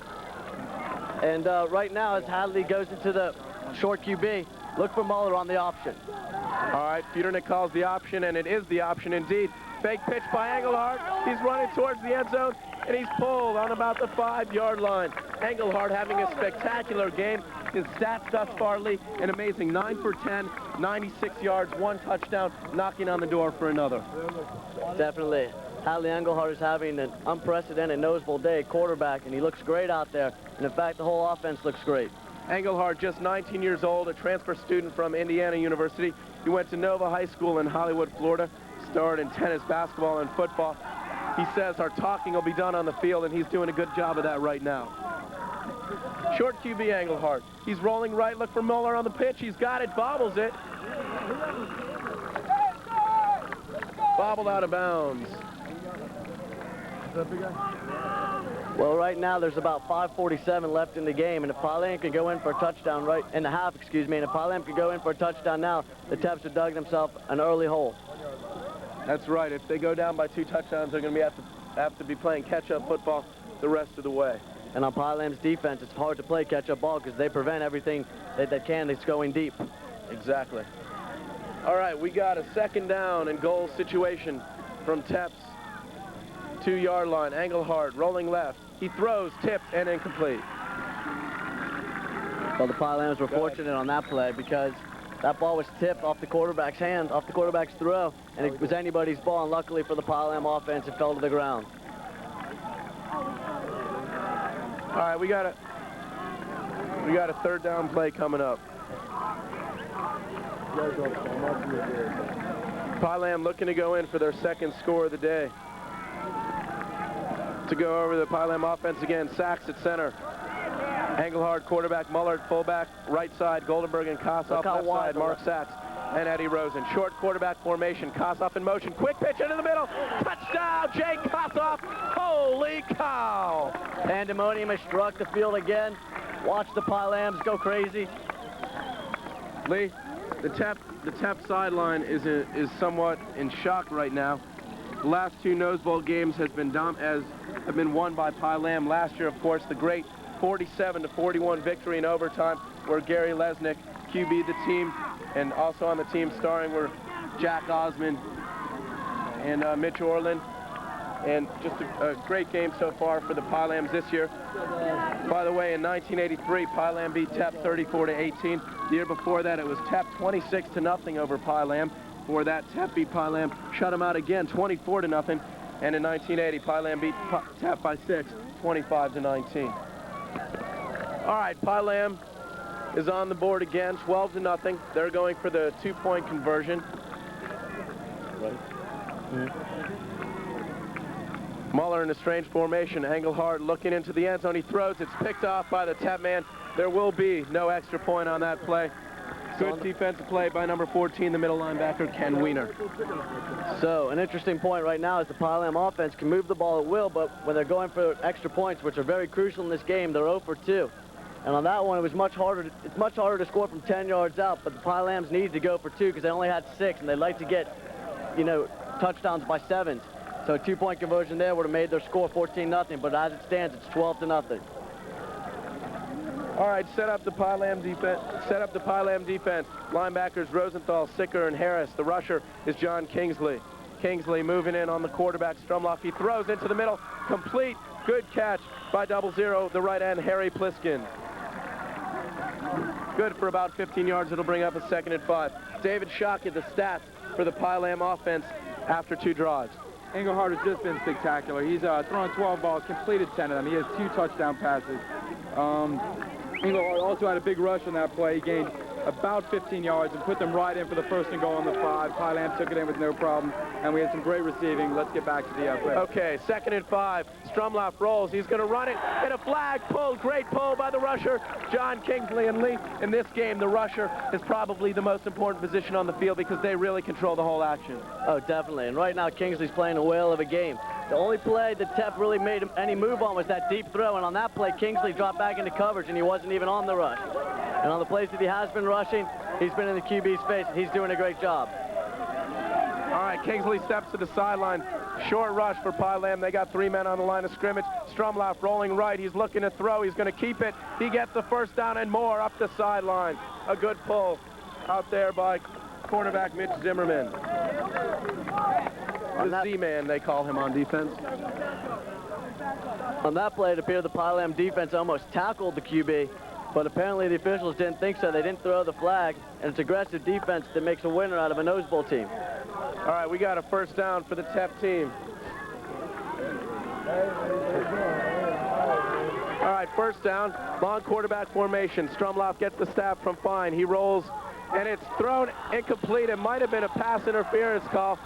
[SPEAKER 3] And right now, as Hadley goes into the short QB, look for Muller on the option.
[SPEAKER 2] All right, Futernick calls the option, and it is the option indeed. Fake pitch by Engelhardt. He's running towards the end zone, and he's pulled on about the 5-yard line. Engelhardt having a spectacular game. His stats thus far, Lee, an amazing 9 for 10, 96 yards, 1 touchdown, knocking on the door for another.
[SPEAKER 3] Definitely. Hadley Engelhardt is having an unprecedented nose bowl day, quarterback, and he looks great out there. And in fact, the whole offense looks great.
[SPEAKER 2] Engelhardt, just 19 years old, a transfer student from Indiana University. He went to Nova High School in Hollywood, Florida, starred in tennis, basketball, and football. He says our talking will be done on the field, and he's doing a good job of that right now. Short QB Engelhardt. He's rolling right. Look for Muller on the pitch. He's got it, bobbles it. bobbled out of bounds.
[SPEAKER 3] Well, right now there's about 5:47 left in the game, and if Pilam could go in for a touchdown in the half, excuse me, and if Pilam could go in for a touchdown now, the Teps would dug themselves an early hole.
[SPEAKER 2] That's right. If they go down by 2 touchdowns, they're going to have to be playing catch-up football the rest of the way.
[SPEAKER 3] And on Pilam's defense, it's hard to play catch-up ball because they prevent everything that they can that's going deep.
[SPEAKER 2] Exactly. All right, we got a 2nd down and goal situation from Teps 2-yard line. Engelhardt rolling left. He throws, tipped, and incomplete.
[SPEAKER 3] Well, the Pilams were fortunate on that play because that ball was tipped off the quarterback's hands, off the quarterback's throw, and it was anybody's ball, and luckily for the Pilam offense, it fell to the ground.
[SPEAKER 2] All right, we got a 3rd down play coming up. Pilam looking to go in for their 2nd score of the day. To go over the Pilam offense again, Sachs at center. Engelhardt, quarterback, Muller at fullback, right side, Goldenberg and Kossoff, left side, Mark Sachs and Eddie Rosen. Short quarterback formation, Kossoff in motion, quick pitch into the middle, touchdown, Jake Kossoff, holy cow!
[SPEAKER 3] Pandemonium has struck the field again. Watch the Pilams go crazy.
[SPEAKER 2] Lee, the Tep sideline is somewhat in shock right now. The last 2 Nose Bowl games have been won by Pilam. Last year, of course, the great 47-41 victory in overtime, where Gary Lesnick QB'd the team, and also on the team starring were Jack Osmond and Mitch Orland. And just a great game so far for the Pilams this year. By the way, in 1983, Pilam beat Tep 34-18. The year before that, it was Tep 26-0 over Pilam. For that, Tep beat Pilam, shut them out again, 24-0. And in 1980, Pilam beat Tep by 6, 25-19. All right, Pilam is on the board again, 12-0. They're going for the 2-point conversion. Muller in a strange formation. Engelhardt looking into the end zone. He throws. It's picked off by the Tep man. There will be no extra point on that play. Good defensive play by number 14, the middle linebacker, Ken Weiner.
[SPEAKER 3] So an interesting point right now is the Pilam offense can move the ball at will, but when they're going for extra points, which are very crucial in this game, they're 0 for 2. And on that one, it's much harder to score from 10 yards out, but the Pilams needed to go for 2 because they only had 6, and they'd like to get, touchdowns by 7s. So a 2-point conversion there would have made their score 14-0, but as it stands, it's 12-0.
[SPEAKER 2] All right, set up the Pilam defense. Linebackers Rosenthal, Sicker, and Harris. The rusher is John Kingsley. Kingsley moving in on the quarterback, Strumloff. He throws into the middle, complete, good catch by 00, the right end, Harry Pliskin. Good for about 15 yards. It'll bring up a 2nd and 5. David Shockey, the stats for the Pilam offense after 2 drives.
[SPEAKER 5] Engelhardt has just been spectacular. He's thrown 12 balls, completed 10 of them. He has 2 touchdown passes. Engelhardt also had a big rush on that play. He gained about 15 yards and put them right in for the 1st and goal on the 5. Pilam took it in with no problem, and we had some great receiving. Let's get back to the play.
[SPEAKER 2] Okay, 2nd and 5. Strumloff rolls. He's going to run it, and a flag pulled. Great pull by the rusher, John Kingsley. And Lee, in this game, the rusher is probably the most important position on the field because they really control the whole action.
[SPEAKER 3] Oh, definitely. And right now, Kingsley's playing a whale of a game. The only play that Tep really made any move on was that deep throw, and on that play, Kingsley dropped back into coverage, and he wasn't even on the rush. And on the plays that he has been rushing, he's been in the QB's face, and he's doing a great job.
[SPEAKER 2] All right, Kingsley steps to the sideline. Short rush for Pilam. They got 3 men on the line of scrimmage. Strumloff rolling right. He's looking to throw. He's going to keep it. He gets the 1st down and more up the sideline. A good pull out there by cornerback Mitch Zimmerman. The Z-man, they call him on defense.
[SPEAKER 3] On that play, it appeared the Pilam defense almost tackled the QB, but apparently the officials didn't think so. They didn't throw the flag, and it's aggressive defense that makes a winner out of a Nose Bowl team.
[SPEAKER 2] All right, we got a 1st down for the Tep team. All right, 1st down, long quarterback formation. Strumloff gets the snap from Fine. He rolls, and it's thrown incomplete. It might have been a pass interference call.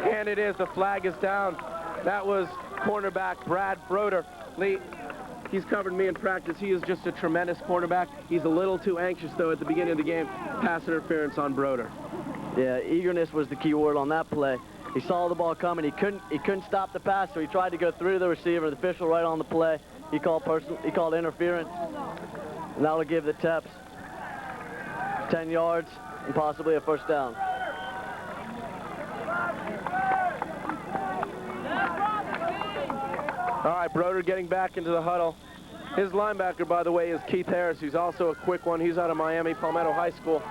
[SPEAKER 2] And it is. The flag is down. That was cornerback Brad Broder. Lee, he's covered me in practice. He is just a tremendous cornerback. He's a little too anxious, though, at the beginning of the game. Pass interference on Broder.
[SPEAKER 3] Yeah, eagerness was the key word on that play. He saw the ball coming. He couldn't stop the pass, so he tried to go through the receiver. The official right on the play. He called interference. And that'll give the Teps 10 yards and possibly a first down.
[SPEAKER 2] All right, Broder getting back into the huddle. His linebacker, by the way, is Keith Harris, who's also a quick one. He's out of Miami Palmetto High School.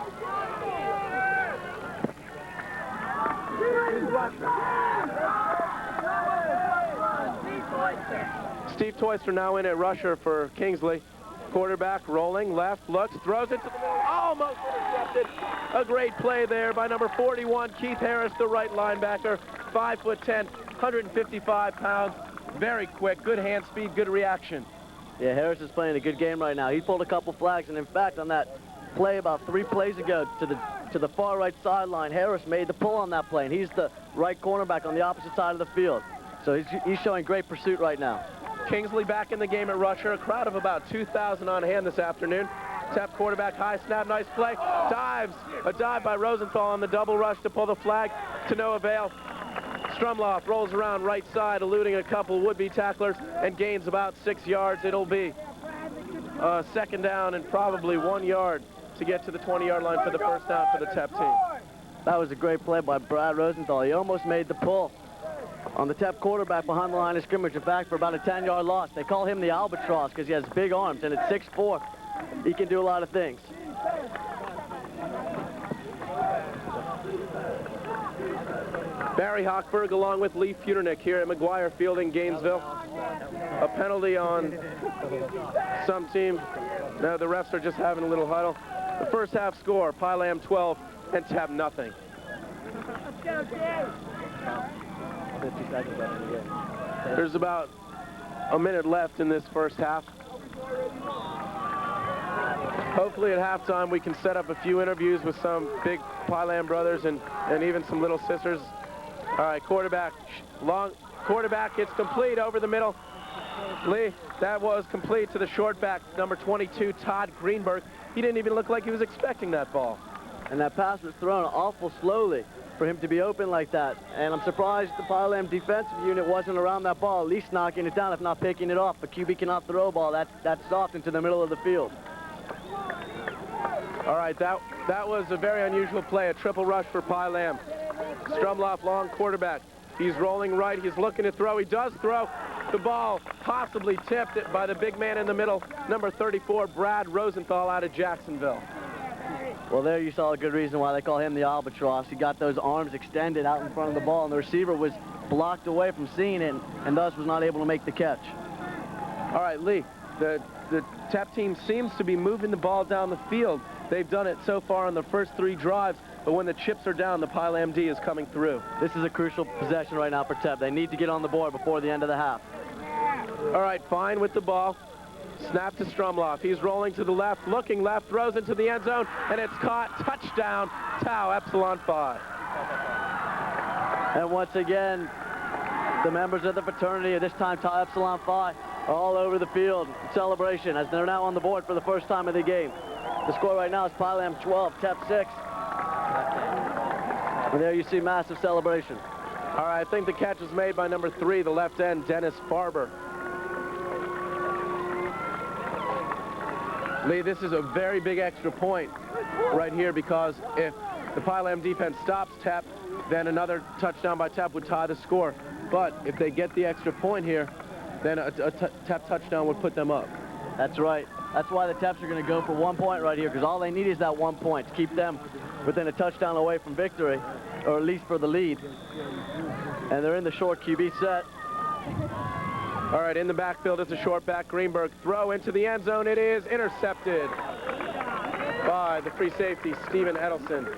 [SPEAKER 2] Steve Toyster now in at rusher for Kingsley. Quarterback rolling, left, looks, throws it to the middle, almost intercepted. A great play there by number 41, Keith Harris, the right linebacker. 5'10", 155 pounds, very quick, good hand speed, good reaction.
[SPEAKER 3] Yeah, Harris is playing a good game right now. He pulled a couple flags, and in fact, on that play about 3 plays ago to the far right sideline, Harris made the pull on that play, and he's the right cornerback on the opposite side of the field. So he's showing great pursuit right now.
[SPEAKER 2] Kingsley back in the game at rusher. A crowd of about 2,000 on hand this afternoon. Tep quarterback, high snap, nice play. Dives. A dive by Rosenthal on the double rush to pull the flag to no avail. Strumloff rolls around right side, eluding a couple would-be tacklers, and gains about 6 yards. It'll be a second down and probably 1 yard to get to the 20-yard line for the first down for the Tep team.
[SPEAKER 3] That was a great play by Brad Rosenthal. He almost made the pull on the Tep quarterback behind the line of scrimmage. In fact, for about a 10-yard loss. They call him the Albatross because he has big arms, and at 6'4", he can do a lot of things.
[SPEAKER 2] Barry Hochberg along with Lee Futernick here at McGuire Field in Gainesville. A penalty on some team. Now the refs are just having a little huddle. The first half score, Pylam 12 and Tep nothing. There's about a minute left in this first half. Hopefully at halftime we can set up a few interviews with some big Pylam brothers and even some little sisters. All right, quarterback, it's complete over the middle. Lee, that was complete to the short back, number 22, Todd Greenberg. He didn't even look like he was expecting that ball.
[SPEAKER 3] And that pass was thrown awful slowly for him to be open like that. And I'm surprised the Pylam defensive unit wasn't around that ball, at least knocking it down, if not picking it off. A QB cannot throw a ball that's soft into the middle of the field.
[SPEAKER 2] All right, that was a very unusual play, a triple rush for Pylam. Strumloff, long quarterback. He's rolling right, he's looking to throw. He does throw. The ball possibly tipped it by the big man in the middle, number 34, Brad Rosenthal out of Jacksonville.
[SPEAKER 3] Well, there you saw a good reason why they call him the Albatross. He got those arms extended out in front of the ball, and the receiver was blocked away from seeing it, and thus was not able to make the catch.
[SPEAKER 2] All right, Lee, the Tep team seems to be moving the ball down the field. They've done it so far on the first 3 drives, but when the chips are down, the Pylam D is coming through.
[SPEAKER 3] This is a crucial possession right now for Tep. They need to get on the board before the end of the half.
[SPEAKER 2] All right, fine with the ball. Snap to Strumloff. He's rolling to the left, looking left, throws into the end zone, and it's caught. Touchdown, Tau Epsilon Phi.
[SPEAKER 3] And once again, the members of the fraternity, this time Tau Epsilon Phi, are all over the field in celebration as they're now on the board for the first time of the game. The score right now is Pylam 12, Tep 6. And there you see massive celebration.
[SPEAKER 2] All right, I think the catch was made by number 3, the left end, Dennis Farber. Lee, this is a very big extra point right here because if the Pylam defense stops Tep, then another touchdown by Tep would tie the score. But if they get the extra point here, then a Tep touchdown would put them up.
[SPEAKER 3] That's right. That's why the Teps are going to go for 1 point right here, because all they need is that 1 point to keep them within a touchdown away from victory, or at least for the lead. And they're in the short QB set.
[SPEAKER 2] All right, in the backfield, it's a short back. Greenberg throw into the end zone. It is intercepted by the free safety, Steven Edelson.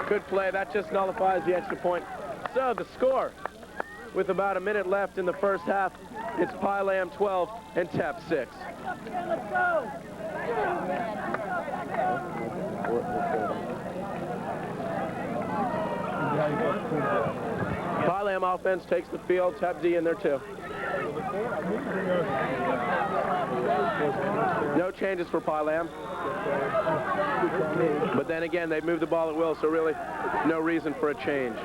[SPEAKER 2] Good play. That just nullifies the extra point. So the score, with about a minute left in the first half, it's Pylam 12 and Tep 6.
[SPEAKER 1] Let's go!
[SPEAKER 2] Pylam offense takes the field. Tep D in there too. No changes for Pylam. But then again, they moved the ball at will, so really no reason for a change.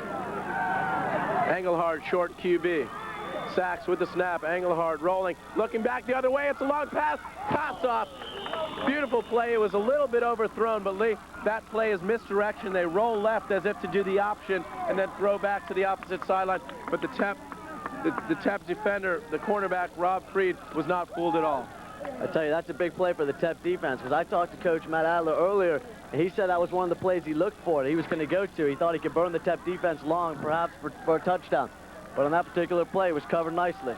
[SPEAKER 2] Engelhardt, short QB. Sachs with the snap. Engelhardt rolling, looking back the other way. It's a long pass. Kossoff. Beautiful play. It was a little bit overthrown, but Lee, that play is misdirection. They roll left as if to do the option and then throw back to the opposite sideline. But the Tep defender, the cornerback, Rob Freed, was not fooled at all.
[SPEAKER 3] I tell you, that's a big play for the Tep defense, because I talked to Coach Matt Adler earlier, and he said that was one of the plays he looked for, that he was going to go to. He thought he could burn the Tep defense long, perhaps for a touchdown. But on that particular play, it was covered nicely.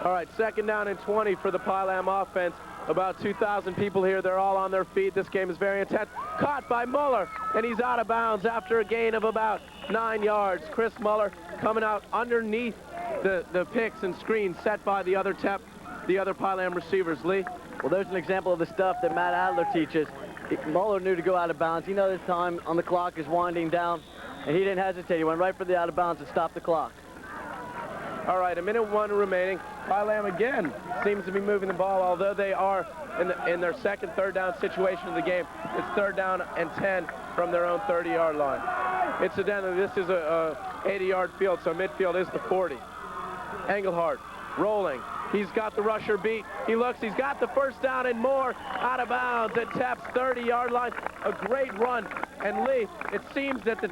[SPEAKER 2] All right, 2nd down and 20 for the Pylam offense. About 2,000 people here. They're all on their feet. This game is very intense. Caught by Muller, and he's out of bounds after a gain of about 9 yards. Chris Muller coming out underneath the picks and screens set by the other Pylam receivers. Lee?
[SPEAKER 3] Well, there's an example of the stuff that Matt Adler teaches. Muller knew to go out of bounds. He knows his time on the clock is winding down, and he didn't hesitate. He went right for the out of bounds and stopped the clock.
[SPEAKER 2] All right, 1:01 remaining. Pylam again seems to be moving the ball, although they are in their second 3rd down situation of the game. It's 3rd down and 10 from their own 30-yard line. Incidentally, this is a 80-yard field, so midfield is the 40. Engelhardt rolling. He's got the rusher beat. He looks, he's got the 1st down and more, out of bounds at Tep's 30-yard line. A great run. And Lee, it seems that the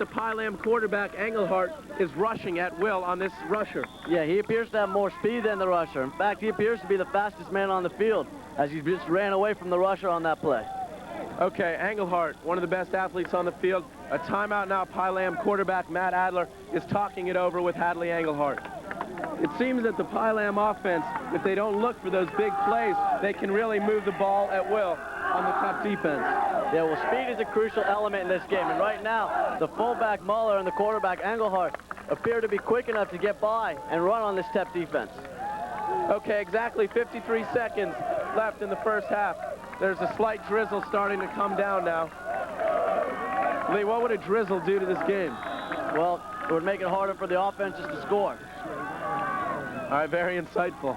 [SPEAKER 2] Pylam quarterback, Engelhardt, is rushing at will on this rusher.
[SPEAKER 3] Yeah, he appears to have more speed than the rusher. In fact, he appears to be the fastest man on the field, as he just ran away from the rusher on that play.
[SPEAKER 2] Okay, Engelhardt, one of the best athletes on the field. A timeout now. Pylam quarterback Matt Adler is talking it over with Hadley Engelhardt. It seems that the Pylam offense, if they don't look for those big plays, they can really move the ball at will on the Tep defense.
[SPEAKER 3] Yeah, well, speed is a crucial element in this game, and right now, the fullback Muller and the quarterback Engelhardt appear to be quick enough to get by and run on this Tep defense.
[SPEAKER 2] Okay, exactly 53 seconds left in the 1st half. There's a slight drizzle starting to come down now. Lee, what would a drizzle do to this game?
[SPEAKER 3] Well, it would make it harder for the offenses to score.
[SPEAKER 2] All right, very insightful.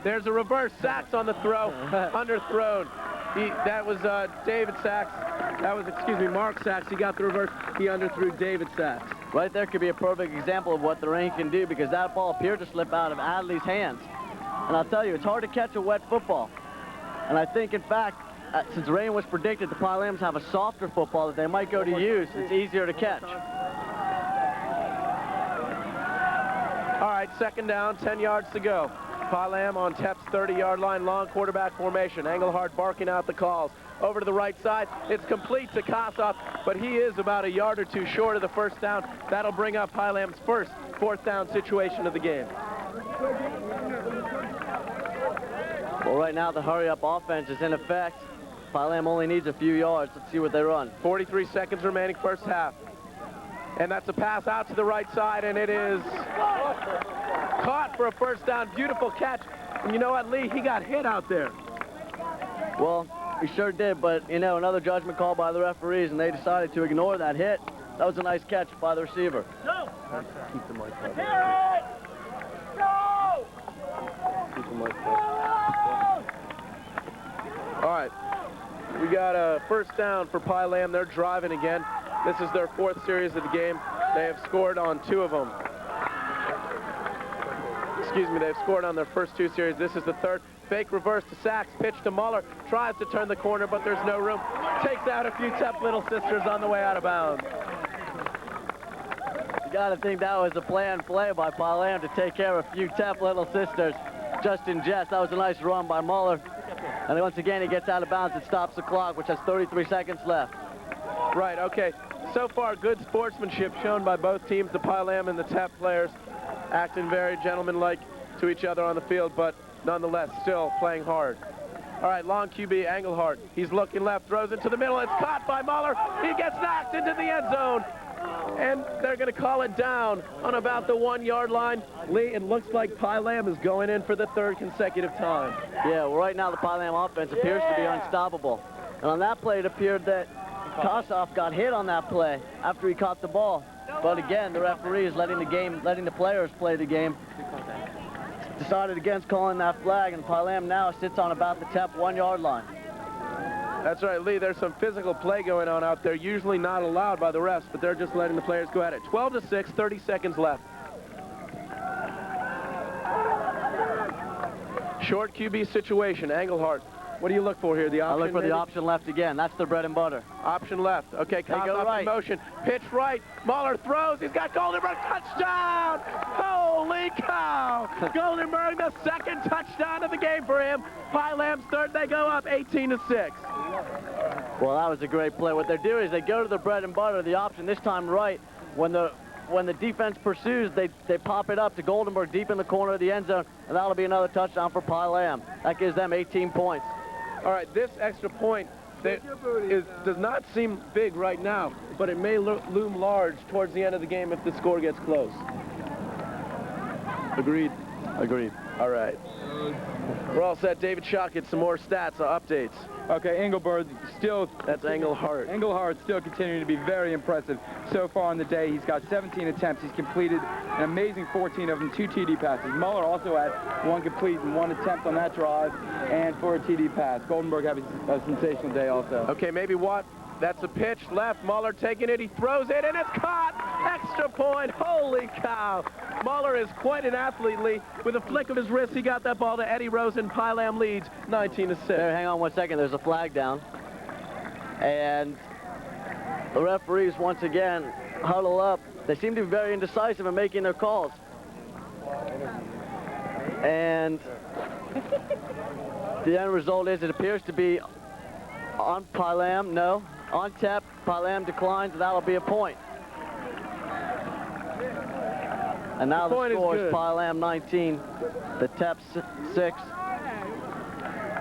[SPEAKER 2] There's a reverse. Sachs on the throw, underthrown. That was David Sachs. That was, Mark Sachs. He got the reverse. He underthrew David Sachs.
[SPEAKER 3] Right there could be a perfect example of what the rain can do, because that ball appeared to slip out of Adley's hands. And I'll tell you, it's hard to catch a wet football. And I think, in fact, since rain was predicted, the Pylams have a softer football that they might go to use. It's easier to catch.
[SPEAKER 2] All right, 2nd down, 10 yards to go. Pylam on Tep's 30-yard line, long quarterback formation. Engelhardt barking out the calls. Over to the right side, it's complete to Kossoff, but he is about a yard or two short of the 1st down. That'll bring up Pylam's first 4th down situation of the game.
[SPEAKER 3] Well, right now the hurry-up offense is in effect. Pylam only needs a few yards. Let's see what they run.
[SPEAKER 2] 43 seconds remaining, 1st half. And that's a pass out to the right side, and it is caught for a 1st down. Beautiful catch. And you know what, Lee? He got hit out there.
[SPEAKER 3] Well, he sure did, but, you know, another judgment call by the referees, and they decided to ignore that hit. That was a nice catch by the receiver.
[SPEAKER 1] No!
[SPEAKER 2] Keep the mic up.
[SPEAKER 1] No!
[SPEAKER 2] Keep the mic up. All right. We got a 1st down for Pylam. They're driving again. This is their 4th series of the game. They have scored on 2 of them. They've scored on their first 2 series. This is the 3rd. Fake reverse to Sachs, pitch to Muller. Tries to turn the corner, but there's no room. Takes out a few Tep Little Sisters on the way out of bounds.
[SPEAKER 3] You got to think that was a planned play by Pylam to take care of a few Tep Little Sisters just in jest. That was a nice run by Muller. And once again, he gets out of bounds. It stops the clock, which has 33 seconds left.
[SPEAKER 2] Right, okay. So far, good sportsmanship shown by both teams, the Pylam and the Tep players, acting very gentlemanlike to each other on the field, but nonetheless, still playing hard. All right, long QB, Engelhardt. He's looking left, throws into the middle. It's caught by Muller. He gets knocked into the end zone. And they're going to call it down on about the 1-yard line. Lee, it looks like Pylam is going in for the 3rd consecutive time.
[SPEAKER 3] Yeah, well, right now the Pylam offense appears to be unstoppable. And on that play, it appeared that Kossoff got hit on that play after he caught the ball. But again, the referee is letting the players play the game. decided against calling that flag, and Pylam now sits on about the TEP 1 yard line.
[SPEAKER 2] That's right, Lee. There's some physical play going on out there, usually not allowed by the refs, but they're just letting the players go at it. 12-6, 30 seconds left. Short QB situation, Engelhardt. What do you look for here? The option?
[SPEAKER 3] I look for
[SPEAKER 2] maybe?
[SPEAKER 3] the option left again. That's their bread and butter.
[SPEAKER 2] Option left. Okay,
[SPEAKER 3] They go
[SPEAKER 2] off
[SPEAKER 3] right.
[SPEAKER 2] in motion. Pitch right. Mahler throws. He's got Goldenberg. Touchdown! Holy cow! Goldenberg, the second touchdown of the game for him. Pylam's third. They go up 18-6.
[SPEAKER 3] Well, that was a great play. What they're doing is they go to the bread and butter, the option this time right. When the defense pursues, they pop it up to Goldenberg deep in the corner of the end zone, and that'll be another touchdown for Pylam. That gives them 18 points.
[SPEAKER 2] All right, this extra point does not seem big right now, but it may loom large towards the end of the game if the score gets close. Agreed.
[SPEAKER 3] Agreed.
[SPEAKER 2] All right. We're all set. David Schock gets some more stats, updates.
[SPEAKER 5] Okay, Engelberg still...
[SPEAKER 2] That's Engelhardt.
[SPEAKER 5] Engelhardt still continuing to be very impressive so far on the day. He's got 17 attempts. He's completed an amazing 14 of them, 2 TD passes. Muller also had 1 complete and 1 attempt on that drive and for a TD pass. Goldenberg having a sensational day also.
[SPEAKER 2] Okay, maybe Watt. That's a pitch left. Muller taking it. He throws it, and it's caught. Extra point. Holy cow. Muller is quite an athlete, Lee. With a flick of his wrist, he got that ball to Eddie Rosen. Pylam leads 19-6.
[SPEAKER 3] There, hang on 1 second. There's a flag down. And the referees, once again, huddle up. They seem to be very indecisive in making their calls. And the end result is it appears to be on Pylam, no. On TEP, Pylam declines, and that'll be a point. And now the score is Pylam 19, the TEP 6.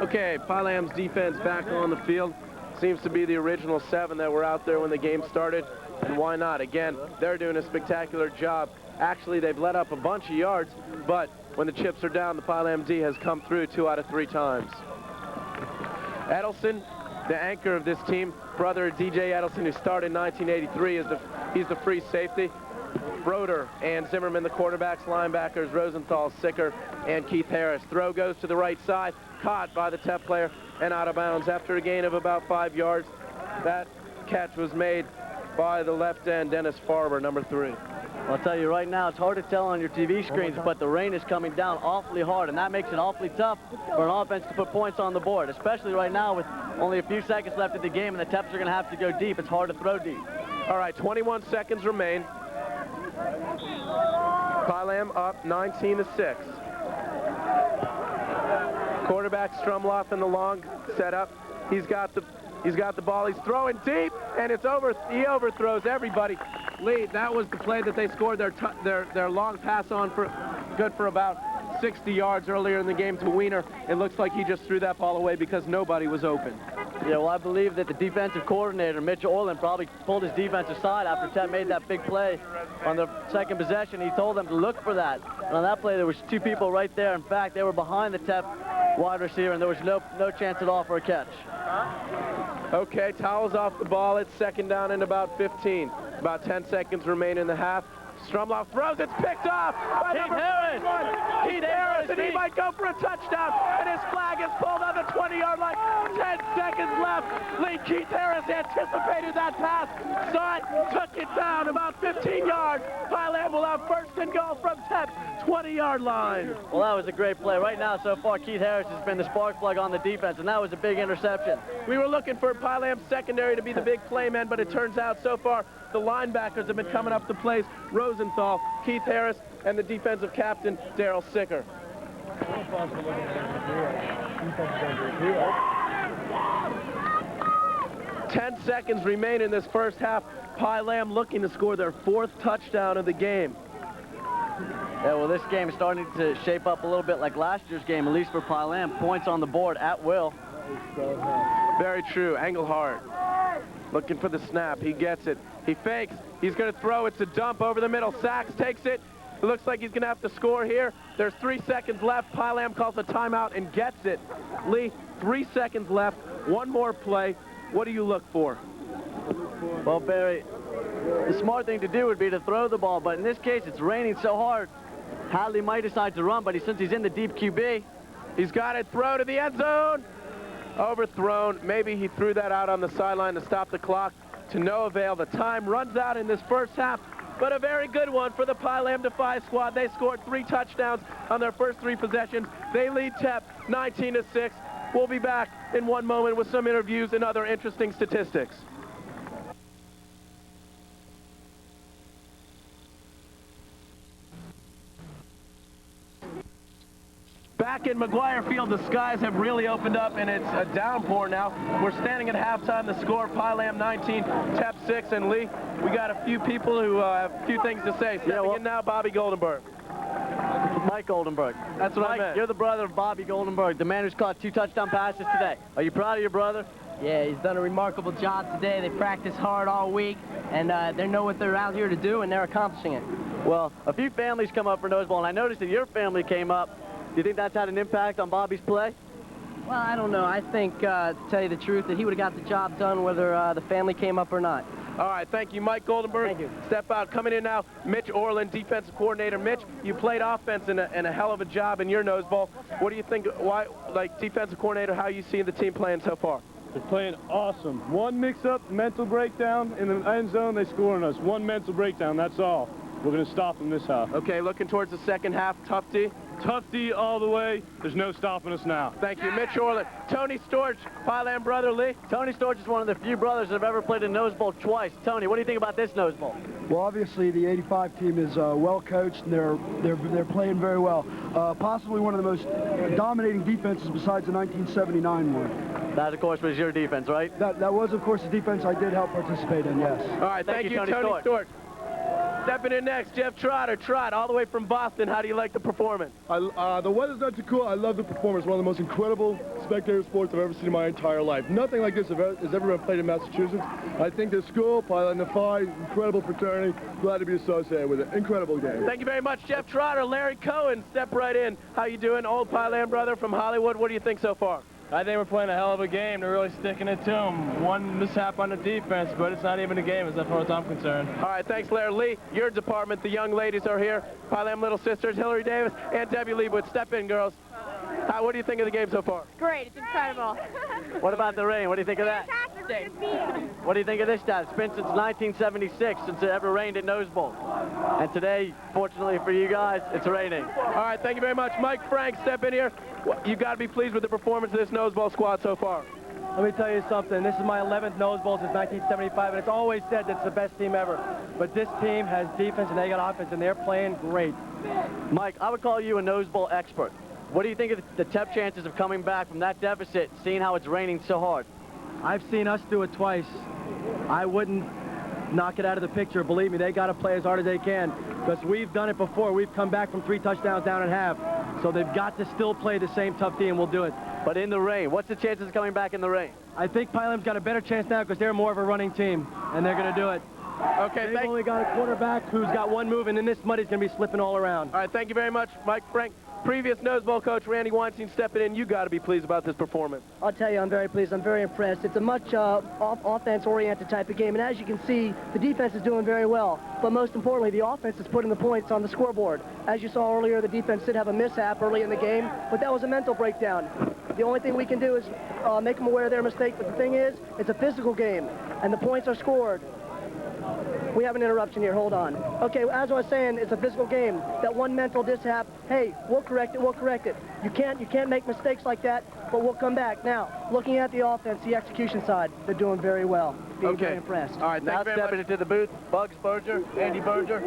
[SPEAKER 2] Okay, Pylam's defense back on the field. Seems to be the original 7 that were out there when the game started, and why not? Again, they're doing a spectacular job. Actually, they've let up a bunch of yards, but when the chips are down, the Pylam D has come through 2 out of 3 times. Edelson, the anchor of this team, brother of DJ Edelson, who started in 1983, he's the free safety. Broder and Zimmerman, the quarterbacks, linebackers, Rosenthal, Sicker, and Keith Harris. Throw goes to the right side, caught by the TEP player and out of bounds after a gain of about 5 yards. That catch was made by the left end, Dennis Farber, number 3.
[SPEAKER 3] I'll tell you right now, it's hard to tell on your TV screens, but the rain is coming down awfully hard, and that makes it awfully tough for an offense to put points on the board, especially right now with only a few seconds left of the game, and the Teps are going to have to go deep. It's hard to throw deep.
[SPEAKER 2] All right, 21 seconds remain. Pylam up 19-6. Quarterback Strumloff in the long setup. He's got the ball. He's throwing deep, and it's over. He overthrows everybody. Lee, that was the play that they scored their long pass on for good for about 60 yards earlier in the game to Weiner. It looks like he just threw that ball away because nobody was open.
[SPEAKER 3] Yeah, well, I believe that the defensive coordinator, Mitch Orland, probably pulled his defensive side after Ted made that big play on the second possession. He told them to look for that. And on that play, there was 2 people right there. In fact, they were behind the TEP wide receiver, and there was no chance at all for a catch.
[SPEAKER 2] Okay, towels off the ball. It's second down and about 15. About 10 seconds remain in the half. Strumloff throws, it's picked off by
[SPEAKER 3] Keith Harris.
[SPEAKER 2] Keith Harris, and he might go for a touchdown, and his flag is pulled on the 20-yard line. 10 seconds left. Keith Harris anticipated that pass, saw it, took it down about 15 yards. Pylam will have first and goal from TEP's 20-yard line.
[SPEAKER 3] Well, that was a great play. Right now, so far, Keith Harris has been the spark plug on the defense, and that was a big interception.
[SPEAKER 2] We were looking for Pylam's secondary to be the big playman, but it turns out so far the linebackers have been coming up to plays. Rosenthal, Keith Harris, and the defensive captain, Daryl Sicker. 10 seconds remain in this first half. Pylam looking to score their 4th touchdown of the game.
[SPEAKER 3] Yeah, well, this game is starting to shape up a little bit like last year's game, at least for Pylam. Points on the board at will.
[SPEAKER 2] Very true. Engelhardt looking for the snap. He gets it. He fakes. He's going to throw. It's a dump over the middle. Sachs takes it. It looks like he's going to have to score here. There's 3 seconds left. Pylam calls a timeout and gets it. Lee, 3 seconds left. One more play. What do you look for?
[SPEAKER 3] Well, Barry, the smart thing to do would be to throw the ball, but in this case, it's raining so hard Hadley might decide to run, but since he's in the deep QB,
[SPEAKER 2] he's got it. Throw to the end zone. Overthrown. Maybe he threw that out on the sideline to stop the clock. To no avail. The time runs out in this first half, but a very good one for the Pylam Defy squad. They scored 3 touchdowns on their first 3 possessions. They lead TEP 19-6. We'll be back in one moment with some interviews and other interesting statistics. Back in McGuire Field, the skies have really opened up, and it's a downpour now. We're standing at halftime. The score, Pylam 19, TEP 6. And Lee, we got a few people who have a few things to say. Stepping in now, Bobby Goldenberg.
[SPEAKER 3] Mike Goldenberg.
[SPEAKER 2] That's what
[SPEAKER 3] Mike,
[SPEAKER 2] I meant.
[SPEAKER 3] You're the brother of Bobby Goldenberg, the man who's caught 2 touchdown passes today. Are you proud of your brother?
[SPEAKER 6] Yeah, he's done a remarkable job today. They practice hard all week, and they know what they're out here to do, and they're accomplishing it.
[SPEAKER 3] Well, a few families come up for noseball, and I noticed that your family came up. Do you think that's had an impact on Bobby's play?
[SPEAKER 6] Well, I don't know. I think, to tell you the truth, that he would have got the job done whether the family came up or not.
[SPEAKER 2] All right, thank you, Mike Goldenberg.
[SPEAKER 6] Thank you.
[SPEAKER 2] Step out. Coming in now, Mitch Orland, defensive coordinator. Mitch, you played offense in a hell of a job in your noseball. What do you think, why, like defensive coordinator, how you seeing the team playing so far?
[SPEAKER 1] They're playing awesome. One mix-up, mental breakdown in the end zone, they score on us. One mental breakdown, that's all. We're going to stop them this half.
[SPEAKER 2] Okay, looking towards the second half, tough D.
[SPEAKER 1] Tough D all the way. There's no stopping us now.
[SPEAKER 2] Thank you, Mitch Orland. Tony Storch, Pylam brother, Lee.
[SPEAKER 3] Tony Storch is one of the few brothers that have ever played a noseball twice. Tony, what do you think about this noseball?
[SPEAKER 7] Well, obviously the 85 team is well coached, and they're playing very well. Possibly one of the most dominating defenses besides the 1979 one.
[SPEAKER 3] That, of course, was your defense, right?
[SPEAKER 7] That was, of course, the defense I did help participate in. Yes.
[SPEAKER 2] All right, thank you, Tony Storch. Stepping in next, Jeff Trotter. Trot, all the way from Boston. How do you like the performance?
[SPEAKER 8] The weather's not too cool. I love the performance. One of the most incredible spectator sports I've ever seen in my entire life. Nothing like this has ever been played in Massachusetts. I think the school, Pylam Defy, incredible fraternity. Glad to be associated with it. Incredible game.
[SPEAKER 2] Thank you very much, Jeff Trotter. Larry Cohen, step right in. How you doing? Old Pylam brother from Hollywood. What do you think so far?
[SPEAKER 9] I think we're playing a hell of a game. They're really sticking it to them. One mishap on the defense, but it's not even a game as far as I'm concerned.
[SPEAKER 2] All right, thanks, Larry. Lee, your department, the young ladies are here. Pylam Little Sisters, Hillary Davis, and Debbie Leibowitz. Step in, girls. What do you think of the game so far?
[SPEAKER 10] Great, it's incredible.
[SPEAKER 3] What about the rain? What do you think of that?
[SPEAKER 10] Fantastic.
[SPEAKER 3] What do you think of this stat? It's been since 1976 since it ever rained at Nosebowl. And today, fortunately for you guys, it's raining.
[SPEAKER 2] All right, thank you very much. Mike Frank, step in here. You got to be pleased with the performance of this Noseball squad so far.
[SPEAKER 11] Let me tell you something. This is my 11th Noseball since 1975, and it's always said that it's the best team ever. But this team has defense and they got offense, and they're playing great.
[SPEAKER 3] Mike, I would call you a Noseball expert. What do you think of the TEP chances of coming back from that deficit, seeing how it's raining so hard?
[SPEAKER 11] I've seen us do it twice. I wouldn't knock it out of the picture. Believe me, they got to play as hard as they can because we've done it before. We've come back from 3 touchdowns down at half. So they've got to still play the same tough D, and we'll do it.
[SPEAKER 3] But in the rain, what's the chances of coming back in the rain?
[SPEAKER 11] I think Pylam's got a better chance now because they're more of a running team, and they're going to do it.
[SPEAKER 2] Okay,
[SPEAKER 11] They've only got a quarterback who's got one move, and then this mud is going to be slipping all around.
[SPEAKER 2] All right, thank you very much, Mike Frank. Previous Noseball coach Randy Weinstein stepping in. You got to be pleased about this performance.
[SPEAKER 6] I'll tell you, I'm very pleased. I'm very impressed. It's a much offense-oriented type of game, and as you can see, the defense is doing very well. But most importantly, the offense is putting the points on the scoreboard. As you saw earlier, the defense did have a mishap early in the game, but that was a mental breakdown. The only thing we can do is make them aware of their mistake, but the thing is, it's a physical game, and the points are scored. We have an interruption here. Hold on. Okay, as I was saying, it's a physical game. That one mental mishap, hey, we'll correct it, we'll correct it. You can't make mistakes like that, but we'll come back. Now, looking at the offense, the execution side, they're doing very well. Being very impressed.
[SPEAKER 3] All right, now stepping into the booth, Bugs Berger, Andy Berger.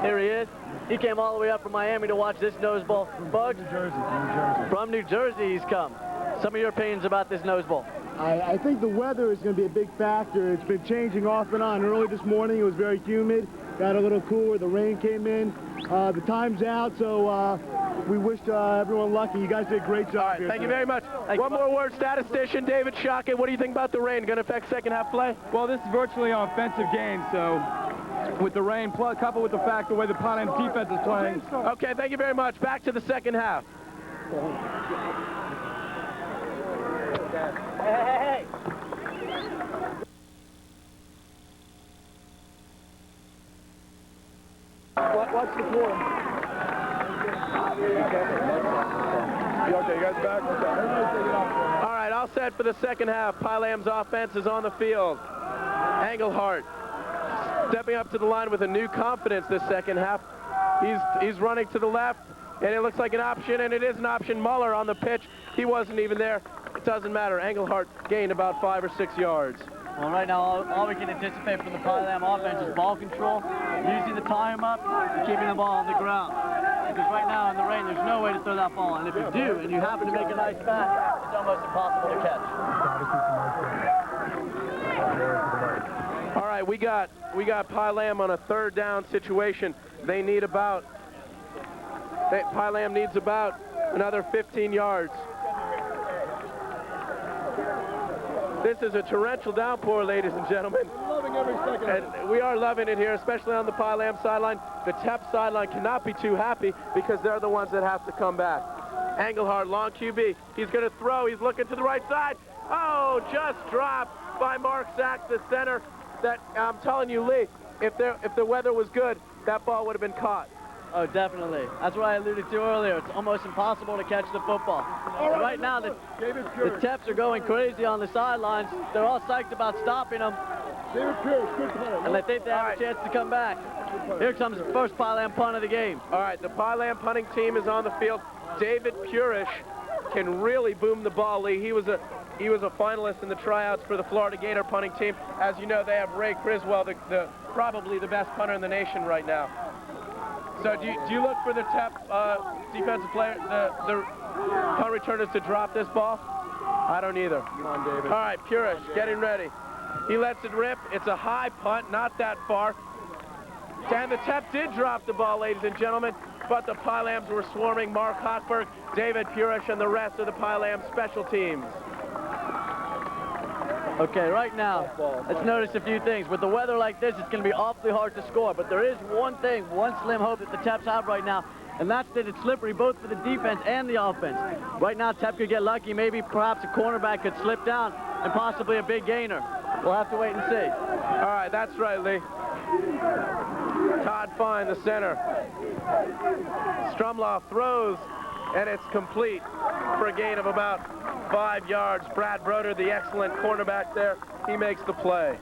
[SPEAKER 3] Here he is. He came all the way up from Miami to watch this Noseball. Bugs, from New Jersey he's come. Some of your opinions about this Noseball?
[SPEAKER 7] I think the weather is going to be a big factor. It's been changing off and on. Early this morning, it was very humid. Got a little cooler. The rain came in. The time's out, so we wish everyone lucky. You guys did a great job.
[SPEAKER 2] All right,
[SPEAKER 7] here
[SPEAKER 2] thank you
[SPEAKER 7] today.
[SPEAKER 2] very much. One more word, statistician David Shockett. What do you think about the rain? Going to affect second half play?
[SPEAKER 5] Well, this is virtually an offensive game, so with the rain, coupled with the fact the way the Pylam defense is playing.
[SPEAKER 2] Okay, thank you very much. Back to the second half.
[SPEAKER 11] Hey! What's the score?
[SPEAKER 8] Okay, you guys back? Okay. Everybody take it off.
[SPEAKER 2] All right, all set for the second half. Pylam's offense is on the field. Engelhardt stepping up to the line with a new confidence this second half. He's running to the left, and it looks like an option, and it is an option. Muller on the pitch. He wasn't even there. It doesn't matter. Engelhardt gained about 5 or 6 yards.
[SPEAKER 3] Well, right now, all we can anticipate from the Pylam offense is ball control, using the time up, and keeping the ball on the ground. Because right now in the rain, there's no way to throw that ball. And if you do, and you happen to make a nice pass, it's almost impossible to catch.
[SPEAKER 2] All right, we got Pylam on a third down situation. They need Pylam needs about another 15 yards. This is a torrential downpour, ladies and gentlemen.
[SPEAKER 8] Loving every second.
[SPEAKER 2] And we are loving it here, especially on the Pylam sideline. The TEP sideline cannot be too happy because they're the ones that have to come back. Engelhardt, long QB. He's going to throw. He's looking to the right side. Oh, just dropped by Mark Sachs, the center. That I'm telling you, Lee, if the weather was good, that ball would have been caught.
[SPEAKER 3] Oh, definitely. That's what I alluded to earlier. It's almost impossible to catch the football. And right now, the Teps are going crazy on the sidelines. They're all psyched about stopping them. And they think they have a chance to come back. Here comes the first Pylam punt of the game.
[SPEAKER 2] All right, the Pylam punting team is on the field. David Purish can really boom the ball, Lee. He was a finalist in the tryouts for the Florida Gator punting team. As you know, they have Ray Criswell, probably the best punter in the nation right now. So do you look for the TEP defensive player, the punt returners to drop this ball? I don't either.
[SPEAKER 8] Come on, David.
[SPEAKER 2] All right, Purish getting ready. He lets it rip. It's a high punt, not that far. And the TEP did drop the ball, ladies and gentlemen, but the Pylams were swarming. Mark Hochberg, David Purish, and the rest of the Pylam special teams.
[SPEAKER 3] Okay, right now, let's notice a few things. With the weather like this, it's going to be awfully hard to score. But there is one slim hope that the Teps have right now, and that's that it's slippery both for the defense and the offense. Right now, Tep could get lucky. Maybe perhaps a cornerback could slip down and possibly a big gainer. We'll have to wait and see.
[SPEAKER 2] All right, that's right, Lee. Todd Fine, the center. Strumloff throws, and it's complete for a gain of about 5 yards. Brad Broder, the excellent cornerback there, he makes the play.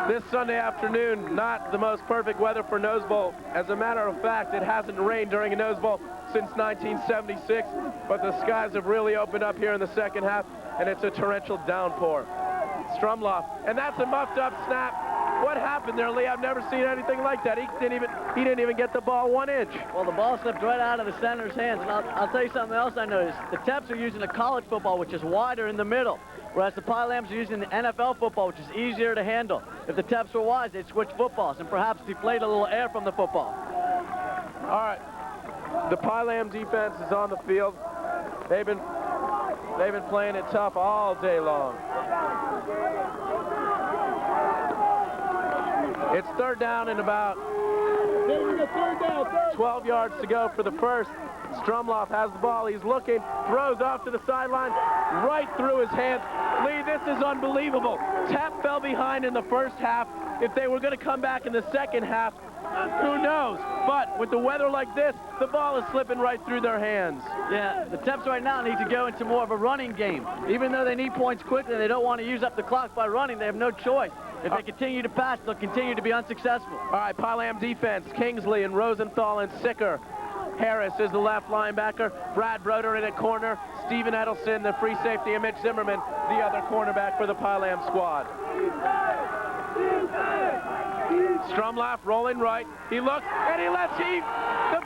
[SPEAKER 2] This Sunday afternoon, not the most perfect weather for Nose Bowl. As a matter of fact, it hasn't rained during a Nose Bowl since 1976, but the skies have really opened up here in the second half, and it's a torrential downpour. Strumloff, and that's a muffed up snap. What happened there, Lee? I've never seen anything like that. He didn't even get the ball 1 inch.
[SPEAKER 3] Well, the ball slipped right out of the center's hands. And I'll tell you something else I noticed. The Teps are using a college football, which is wider in the middle, whereas the Pylams are using the NFL football, which is easier to handle. If the Teps were wise, they'd switch footballs and perhaps deflate a little air from the football.
[SPEAKER 2] All right, the Pylam defense is on the field. They've been playing it tough all day long. It's third down and about 12 yards to go for the first. Strumloff has the ball. He's looking, throws off to the sideline, right through his hands. Lee, this is unbelievable. Tep fell behind in the first half. If they were going to come back in the second half, who knows? But with the weather like this, the ball is slipping right through their hands.
[SPEAKER 3] Yeah, the Teps right now need to go into more of a running game. Even though they need points quickly, they don't want to use up the clock by running. They have no choice. If they continue to pass, they'll continue to be unsuccessful.
[SPEAKER 2] All right, Pylam defense, Kingsley and Rosenthal and Sicker. Harris is the left linebacker. Brad Broder in at corner. Steven Edelson, the free safety, and Mitch Zimmerman, the other cornerback for the Pylam squad. Strumloff rolling right. He looks, and he lets the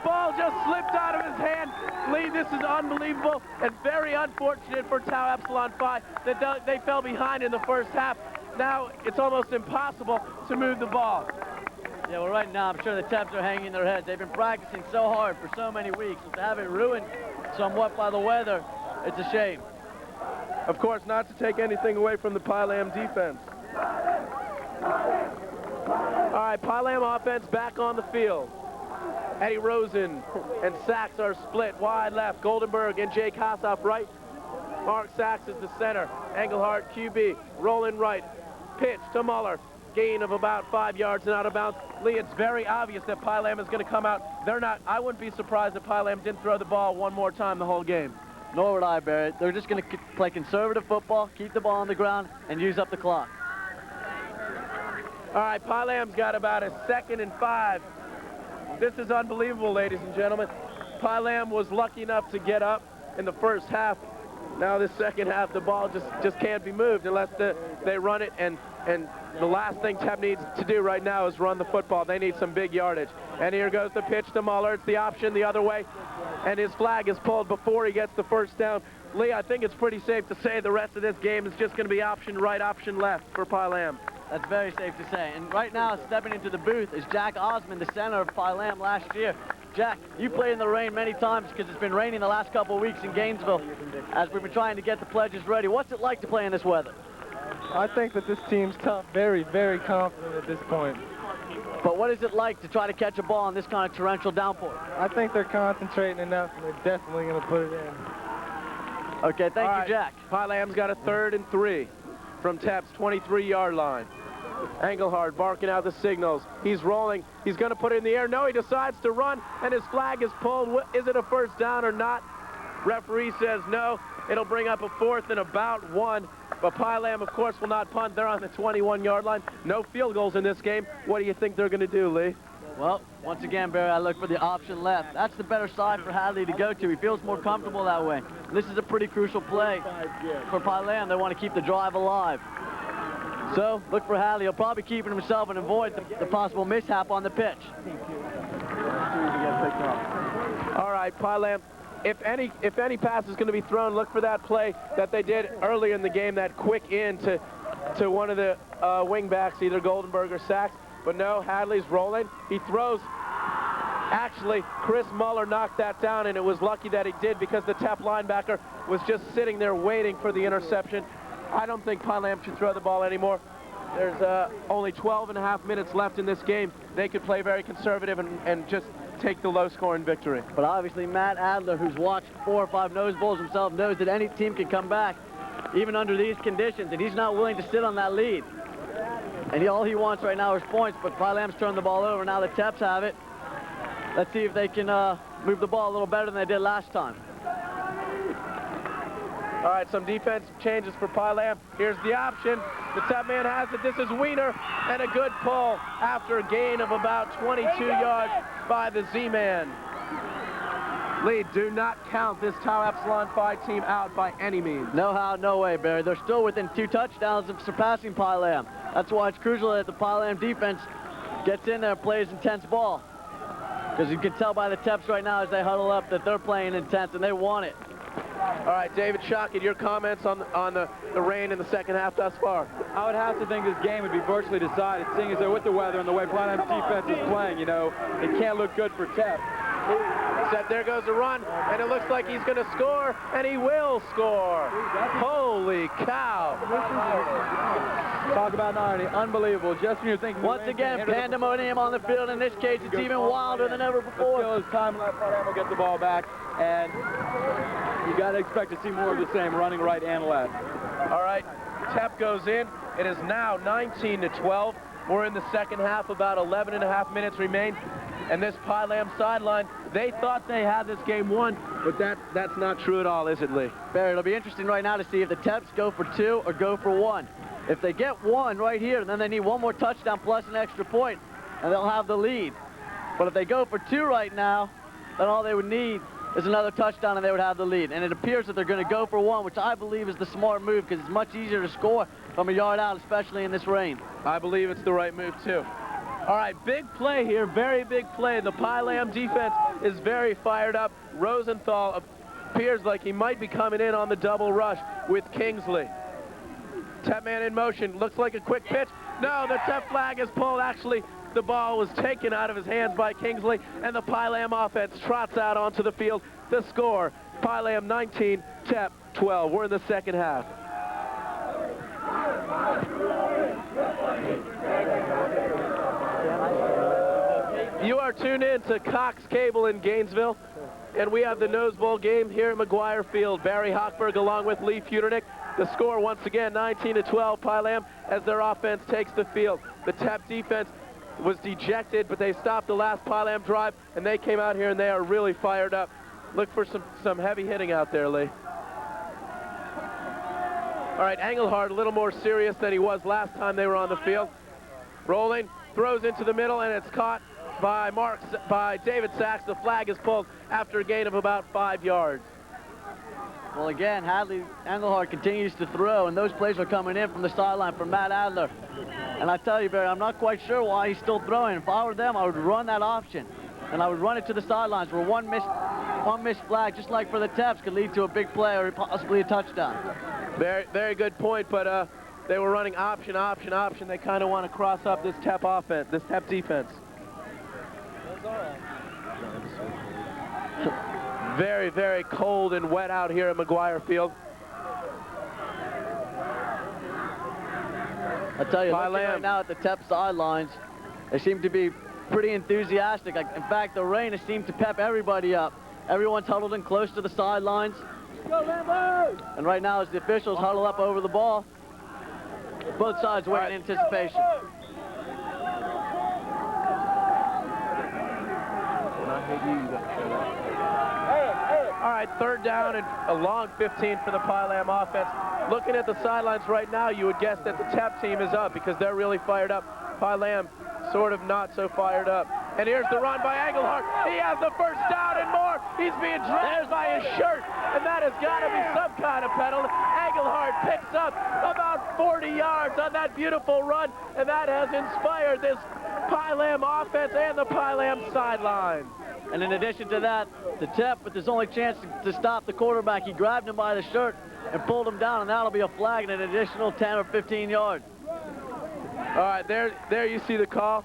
[SPEAKER 2] ball just slipped out of his hand. Lee, this is unbelievable and very unfortunate for Tau Epsilon Phi that they fell behind in the first half. Now it's almost impossible to move the ball.
[SPEAKER 3] Yeah, well, right now I'm sure the Teps are hanging their heads. They've been practicing so hard for so many weeks. To have it ruined somewhat by the weather, it's a shame.
[SPEAKER 2] Of course, not to take anything away from the Pylam defense. All right, Pylam offense back on the field. Eddie Rosen and Sachs are split wide left. Goldenberg and Jake Hassoff right. Mark Sachs is the center. Engelhardt, QB, rolling right. pitch to Muller. Gain of about 5 yards and out of bounds. Lee, it's very obvious that Pylam is going to come out. I wouldn't be surprised if Pylam didn't throw the ball one more time the whole game.
[SPEAKER 3] Nor would I, Barry. They're just going to play conservative football, keep the ball on the ground, and use up the clock.
[SPEAKER 2] All right, Pylam's got about a 2nd and 5. This is unbelievable, ladies and gentlemen. Pylam was lucky enough to get up in the first half. Now this second half, the ball just can't be moved unless they run it, and the last thing Tep needs to do right now is run the football. They need some big yardage. And here goes the pitch to Muller. It's the option the other way, and his flag is pulled before he gets the first down. Lee, I think it's pretty safe to say the rest of this game is just going to be option right, option left for Pylam.
[SPEAKER 3] That's very safe to say. And right now, stepping into the booth is Jack Osmond, the center of Pylam last year. Jack, you played in the rain many times because it's been raining the last couple of weeks in Gainesville as we've been trying to get the pledges ready. What's it like to play in this weather?
[SPEAKER 9] I think that this team's tough, very, very confident at this point.
[SPEAKER 3] But what is it like to try to catch a ball in this kind of torrential downpour?
[SPEAKER 9] I think they're concentrating enough, and they're definitely going to put it in.
[SPEAKER 3] Okay, thank you, Jack.
[SPEAKER 2] Pylam's got a 3rd and 3 from Tep's 23-yard line. Engelhard barking out the signals. He's rolling. He's going to put it in the air. No, he decides to run, and his flag is pulled. Is it a first down or not? Referee says no. It'll bring up a 4th and about 1. But Pylam, of course, will not punt. They're on the 21-yard line. No field goals in this game. What do you think they're going to do, Lee?
[SPEAKER 3] Well, once again, Barry, I look for the option left. That's the better side for Hadley to go to. He feels more comfortable that way. This is a pretty crucial play for Pylam. They want to keep the drive alive. So, look for Hadley. He'll probably keep it himself and avoid the possible mishap on the pitch.
[SPEAKER 2] All right, Pylam, if any pass is going to be thrown, look for that play that they did earlier in the game, that quick in to one of the wing backs, either Goldenberg or Sachs. But no, Hadley's rolling. He throws. Actually, Chris Muller knocked that down, and it was lucky that he did because the Tep linebacker was just sitting there waiting for the interception. I don't think Pylam should throw the ball anymore. There's only 12.5 minutes left in this game. They could play very conservative and just take the low-scoring victory.
[SPEAKER 3] But obviously, Matt Adler, who's watched 4 or 5 nose bowls himself, knows that any team can come back, even under these conditions, and he's not willing to sit on that lead. And all he wants right now is points, but Pylam's turned the ball over. Now the Teps have it. Let's see if they can move the ball a little better than they did last time.
[SPEAKER 2] All right, some defensive changes for Pylam. Here's the option. The Tep man has it. This is Weiner, and a good pull after a gain of about 22 yards by the Z-man. Lee, do not count this Tau Epsilon Phi team out by any means.
[SPEAKER 3] No how, no way, Barry. They're still within 2 touchdowns of surpassing Pylam. That's why it's crucial that the Pylam defense gets in there and plays intense ball. Because you can tell by the Teps right now as they huddle up that they're playing intense and they want it.
[SPEAKER 2] All right, David Shockett, your comments on the rain in the second half thus far.
[SPEAKER 5] I would have to think this game would be virtually decided, seeing as they're with the weather and the way Pylam's defense is playing. You know, it can't look good for Tep.
[SPEAKER 2] Except there goes a run, and it looks like he's going to score, and he will score. Holy cow.
[SPEAKER 5] Talk about irony. Unbelievable. Just when you're thinking...
[SPEAKER 3] Once again, pandemonium on the field. In this case, it's even wilder than ever before.
[SPEAKER 5] Still, as time left, Pylam will get the ball back, and you got to expect to see more of the same, running right and left.
[SPEAKER 2] All right, Tep goes in. It is now 19-12. We're in the second half. About 11.5 minutes remain. And this Pylam sideline, they thought they had this game won, but that's not true at all, is it, Lee?
[SPEAKER 3] Barry, it'll be interesting right now to see if the Teps go for 2 or go for 1. If they get 1 right here, then they need 1 more touchdown plus an extra point, and they'll have the lead. But if they go for 2 right now, then all they would need is another touchdown and they would have the lead. And it appears that they're going to go for 1, which I believe is the smart move because it's much easier to score from a yard out, especially in this rain.
[SPEAKER 2] I believe it's the right move, too. All right, big play here, very big play. The Pylam defense is very fired up. Rosenthal appears like he might be coming in on the double rush with Kingsley. Tep man in motion, looks like a quick pitch. No, the Tep flag is pulled. Actually, the ball was taken out of his hands by Kingsley, and the Pylam offense trots out onto the field. The score, Pylam 19, Tep 12. We're in the second half. You are tuned in to Cox Cable in Gainesville, and we have the Nose Bowl game here at McGuire Field. Barry Hochberg along with Lee Futernick. The score once again 19-12 Pylam as their offense takes the field. The TEP defense was dejected, but they stopped the last Pylam drive, and they came out here and they are really fired up. Look for some heavy hitting out there, Lee. All right, Engelhardt a little more serious than he was last time they were on the field. Rolling, throws into the middle, and it's caught by David Sachs. The flag is pulled after a gain of about 5 yards.
[SPEAKER 3] Well, again, Engelhardt continues to throw, and those plays are coming in from the sideline from Matt Adler. And I tell you, Barry, I'm not quite sure why he's still throwing. If I were them, I would run that option, and I would run it to the sidelines where one missed flag, just like for the Teps, could lead to a big play or possibly a touchdown.
[SPEAKER 2] Very, very good point, but they were running option. They kind of want to cross up this TEP offense, this TEP defense. Very, very cold and wet out here at McGuire Field.
[SPEAKER 3] I tell you, looking right now at the TEP sidelines, they seem to be pretty enthusiastic. In fact, the rain has seemed to pep everybody up. Everyone's huddled in close to the sidelines. And right now, as the officials huddle up over the ball, both sides waiting in anticipation.
[SPEAKER 2] All right, third down and a long 15 for the Pylam offense. Looking at the sidelines right now, you would guess that the TEP team is up because they're really fired up. Pylam sort of not so fired up. And here's the run by Engelhardt. He has the first down and more. He's being dragged by his shirt, and that has got to be some kind of penalty. Engelhardt picks up about 40 yards on that beautiful run, and that has inspired this Pylam offense and the Pylam sideline.
[SPEAKER 3] And in addition to that, the TEP, with his only chance to stop the quarterback, he grabbed him by the shirt and pulled him down, and that'll be a flag and an additional 10 or 15 yards.
[SPEAKER 2] All right, there you see the call.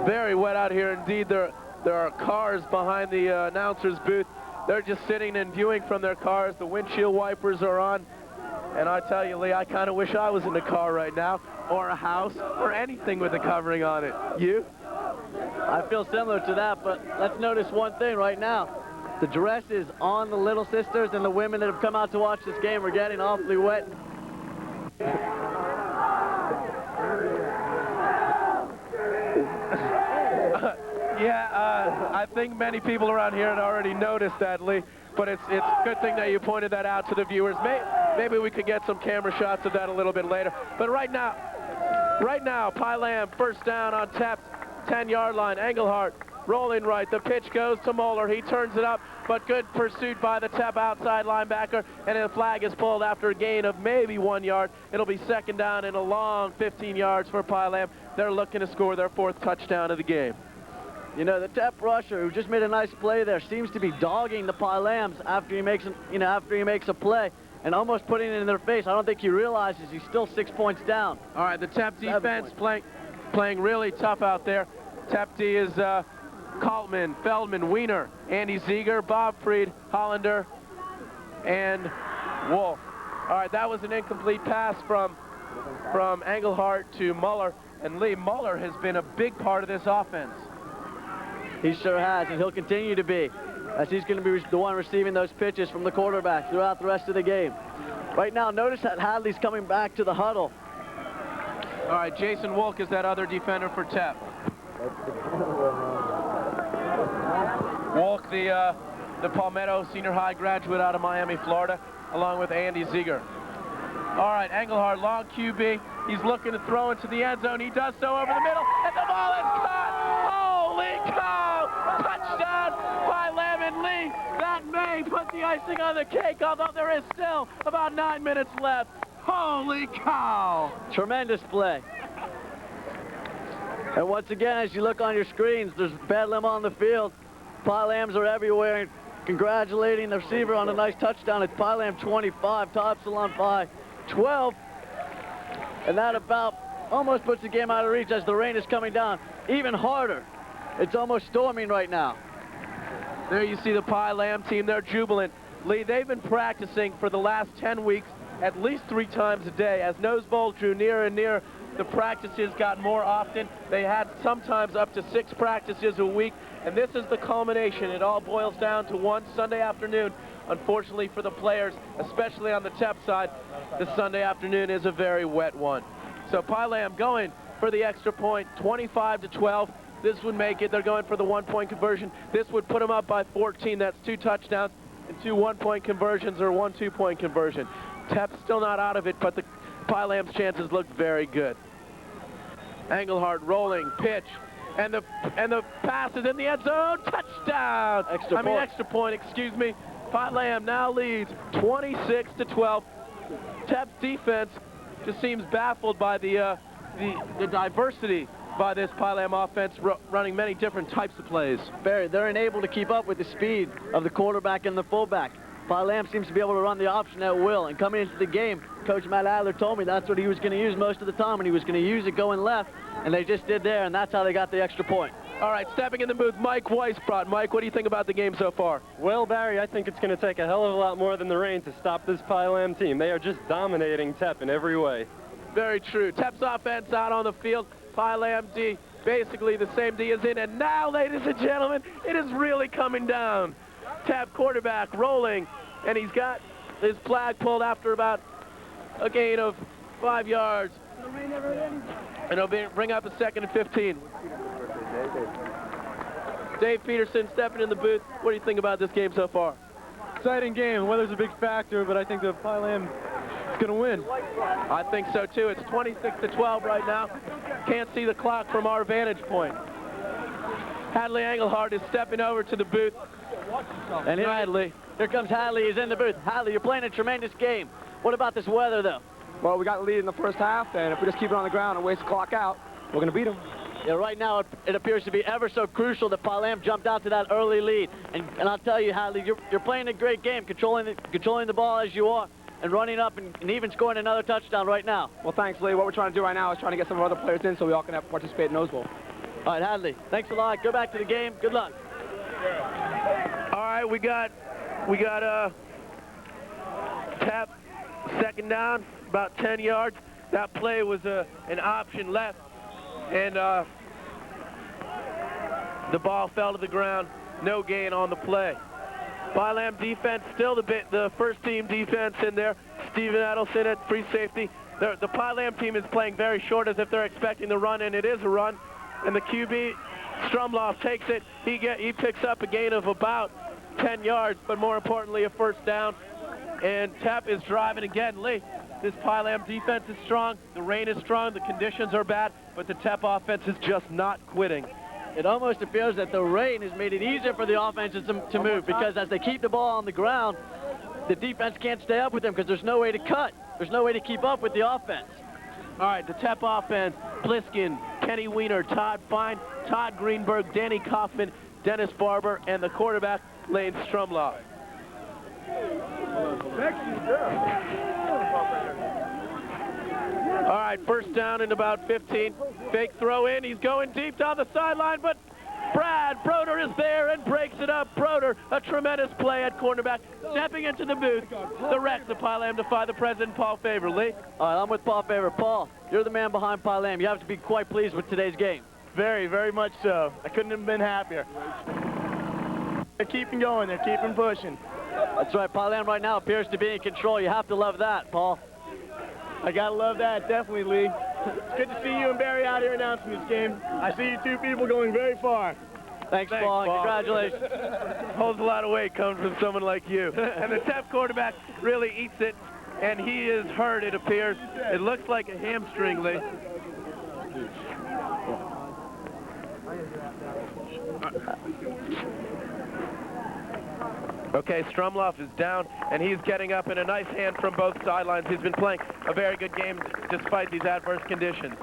[SPEAKER 2] Very wet out here indeed. There are cars behind the announcer's booth. They're just sitting and viewing from their cars. The windshield wipers are on. And I tell you, Lee, I kind of wish I was in a car right now, or a house, or anything with a covering on it. You?
[SPEAKER 3] I feel similar to that, but let's notice one thing right now. The dresses on the little sisters and the women that have come out to watch this game are getting awfully wet.
[SPEAKER 2] I think many people around here had already noticed that, Lee, but it's a good thing that you pointed that out to the viewers. Maybe we could get some camera shots of that a little bit later. But right now, Pylam first down on TEP's 10-yard line. Engelhardt rolling right. The pitch goes to Moeller. He turns it up, but good pursuit by the TEP outside linebacker, and the flag is pulled after a gain of maybe 1 yard. It'll be second down and a long 15 yards for Pylam. They're looking to score their 4th touchdown of the game.
[SPEAKER 3] You know, the TEP rusher, who just made a nice play there, seems to be dogging the Pylams after he makes a play and almost putting it in their face. I don't think he realizes he's still 6 points down.
[SPEAKER 2] All right, the TEP defense playing really tough out there. TEP D is Kaltman, Feldman, Weiner, Andy Ziegler, Bob Freed, Hollander, and Wolf. All right, that was an incomplete pass from Engelhardt to Muller, and Lee, Muller has been a big part of this offense.
[SPEAKER 3] He sure has, and he'll continue to be, as he's going to be the one receiving those pitches from the quarterback throughout the rest of the game. Right now, notice that Hadley's coming back to the huddle.
[SPEAKER 2] All right, Jason Wolk is that other defender for TEP. Wolk, the Palmetto Senior High graduate out of Miami, Florida, along with Andy Ziegler. All right, Engelhardt, long QB. He's looking to throw into the end zone. He does so over the middle, and the ball is caught. Holy cow! Touchdown, Pylam and Lee. That may put the icing on the cake, although there is still about 9 minutes left. Holy cow!
[SPEAKER 3] Tremendous play. And once again, as you look on your screens, there's bedlam on the field. Pylams are everywhere, congratulating the receiver on a nice touchdown. It's Pylam 25, Topsalon 12. And that about almost puts the game out of reach as the rain is coming down even harder. It's almost storming right now.
[SPEAKER 2] There you see the Pylam team. They're jubilant. Lee, they've been practicing for the last 10 weeks at least 3 times a day. As Nosebowl drew nearer and nearer, the practices got more often. They had sometimes up to 6 practices a week, and this is the culmination. It all boils down to one Sunday afternoon Unfortunately for the players, especially on the TEP side, this Sunday afternoon is a very wet one. So Pylam going for the extra point, 25-12. This would make it. They're going for the 1-point conversion. This would put them up by 14. That's 2 touchdowns and 2 1-point conversions or 1 2-point conversion. TEP's still not out of it, but the Pylam's chances look very good. Engelhardt rolling, pitch, and the pass is in the end zone. Touchdown! Extra point, excuse me. Pylam now leads 26-12. TEP's defense just seems baffled by the diversity by this Pylam offense, running many different types of plays.
[SPEAKER 3] Barry, they're unable to keep up with the speed of the quarterback and the fullback. Pylam seems to be able to run the option at will, and coming into the game, Coach Matt Adler told me that's what he was going to use most of the time, and he was going to use it going left, and they just did there, and that's how they got the extra point.
[SPEAKER 2] All right, stepping in the booth, Mike Weisbrot. Mike, what do you think about the game so far?
[SPEAKER 10] Well, Barry, I think it's going to take a hell of a lot more than the rain to stop this Pylam team. They are just dominating TEP in every way.
[SPEAKER 2] Very true. TEP's offense out on the field. Pylam D, basically the same D is in. And now, ladies and gentlemen, it is really coming down. TEP quarterback rolling, and he's got his flag pulled after about a gain of 5 yards. And it'll bring up a 2nd and 15. Dave Peterson stepping in the booth. What do you think about this game so far?
[SPEAKER 10] Exciting game. Weather's a big factor, but I think the Pylam is going to win.
[SPEAKER 2] I think so too. It's 26-12 right now. Can't see the clock from our vantage point. Hadley Engelhardt is stepping over to the booth.
[SPEAKER 3] And here comes Hadley. He's in the booth. Hadley, you're playing a tremendous game. What about this weather, though?
[SPEAKER 12] Well, we got the lead in the first half, and if we just keep it on the ground and waste the clock out, we're going to beat them.
[SPEAKER 3] Yeah, right now it appears to be ever so crucial that Pylam jumped out to that early lead. And I'll tell you, Hadley, you're playing a great game, controlling the ball as you are, and running up and even scoring another touchdown right now.
[SPEAKER 12] Well, thanks, Lee. What we're trying to do right now is trying to get some of our other players in so we all can participate in nosebowl.
[SPEAKER 3] All right, Hadley, thanks a lot. Go back to the game. Good luck.
[SPEAKER 2] All right, we got TEP, 2nd down, about 10 yards. That play was an option left, and the ball fell to the ground. No gain on the play. Pylam defense still the first team defense in there. Steven Edelson at free safety. The Pylam team is playing very short as if they're expecting the run, and it is a run. And the QB, Strumloff, takes it. He picks up a gain of about 10 yards, but more importantly, a 1st down. And TEP is driving again. Lee, this Pylam defense is strong. The rain is strong. The conditions are bad, but the TEP offense is just not quitting.
[SPEAKER 3] It almost appears that the rain has made it easier for the offenses to move, because as they keep the ball on the ground, the defense can't stay up with them because there's no way to cut. There's no way to keep up with the offense.
[SPEAKER 2] All right, the TEP offense, Pliskin, Kenny Weiner, Todd Fine, Todd Greenberg, Danny Kaufman, Dennis Barber, and the quarterback, Lane Strumloff. All right, 1st down and about 15. Fake throw in. He's going deep down the sideline, but Brad Broder is there and breaks it up. Broder, a tremendous play at cornerback, stepping into the booth. The Rex of Pylam defy the president, Paul Favor. Lee?
[SPEAKER 3] All right, I'm with Paul Favor. Paul, you're the man behind Pylam. You have to be quite pleased with today's game.
[SPEAKER 9] Very, very much so. I couldn't have been happier. They're keeping going. They're keeping pushing.
[SPEAKER 3] That's right. Pylam right now appears to be in control. You have to love that, Paul.
[SPEAKER 9] I gotta love that, definitely, Lee. It's good to see you and Barry out here announcing this game. I see you two people going very far.
[SPEAKER 3] Thanks Paul. Congratulations.
[SPEAKER 2] Holds a lot of weight coming from someone like you. And the TEP quarterback really eats it, and he is hurt, it appears. It looks like a hamstring, Lee. Okay, Strumloff is down, and he's getting up in a nice hand from both sidelines. He's been playing a very good game despite these adverse conditions.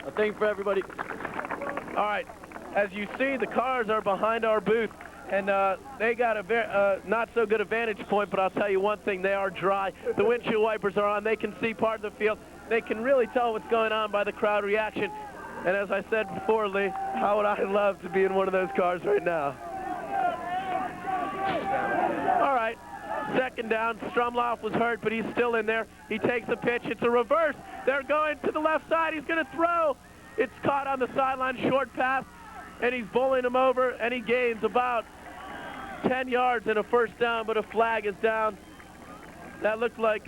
[SPEAKER 3] A thing for everybody.
[SPEAKER 2] All right, as you see, the cars are behind our booth, and they got a not so good a vantage point, but I'll tell you one thing, they are dry. The windshield wipers are on. They can see part of the field. They can really tell what's going on by the crowd reaction. And as I said before, Lee, how would I love to be in one of those cars right now? All right, 2nd down. Strumloff was hurt, but he's still in there. He takes a pitch. It's a reverse. They're going to the left side. He's going to throw. It's caught on the sideline, short pass, and he's bowling him over, and he gains about 10 yards and a first down, but a flag is down. That looked like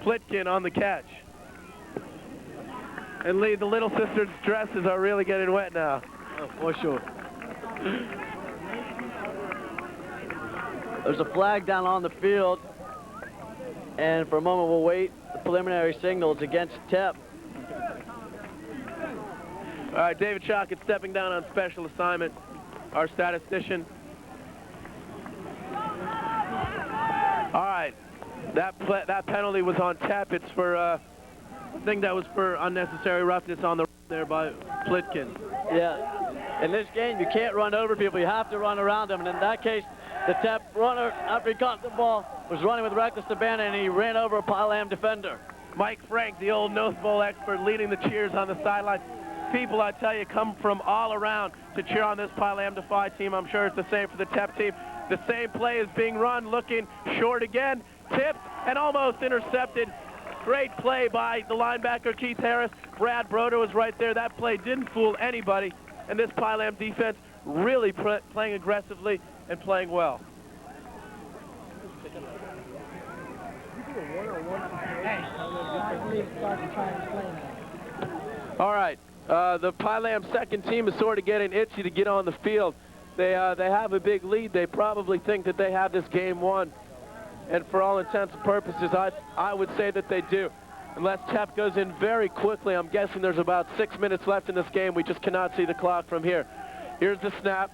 [SPEAKER 2] Plitkin on the catch. And Lee, the little sister's dresses are really getting wet now.
[SPEAKER 3] Oh, for sure. There's a flag down on the field, and for a moment we'll wait. The preliminary signals against TEP.
[SPEAKER 2] All right, David Shockett stepping down on special assignment, our statistician. All right, that penalty was on TEP. It's for, I think that was for unnecessary roughness on the there by Plitkin.
[SPEAKER 3] Yeah, in this game you can't run over people, you have to run around them, and in that case, the TEP runner, after he caught the ball, was running with reckless abandon, and he ran over a Pile-Am defender.
[SPEAKER 2] Mike Frank, the old nosebowl expert, leading the cheers on the sideline. People, I tell you, come from all around to cheer on this Pile-Am Defy team. I'm sure it's the same for the TEP team. The same play is being run, looking short again, tipped and almost intercepted. Great play by the linebacker, Keith Harris. Brad Broder was right there. That play didn't fool anybody, and this Pile-Am defense really playing aggressively and playing well. All right, the Pile-Am second team is sort of getting itchy to get on the field. They have a big lead. They probably think that they have this game won. And for all intents and purposes, I would say that they do. Unless TEP goes in very quickly, I'm guessing there's about 6 minutes left in this game. We just cannot see the clock from here. Here's the snap.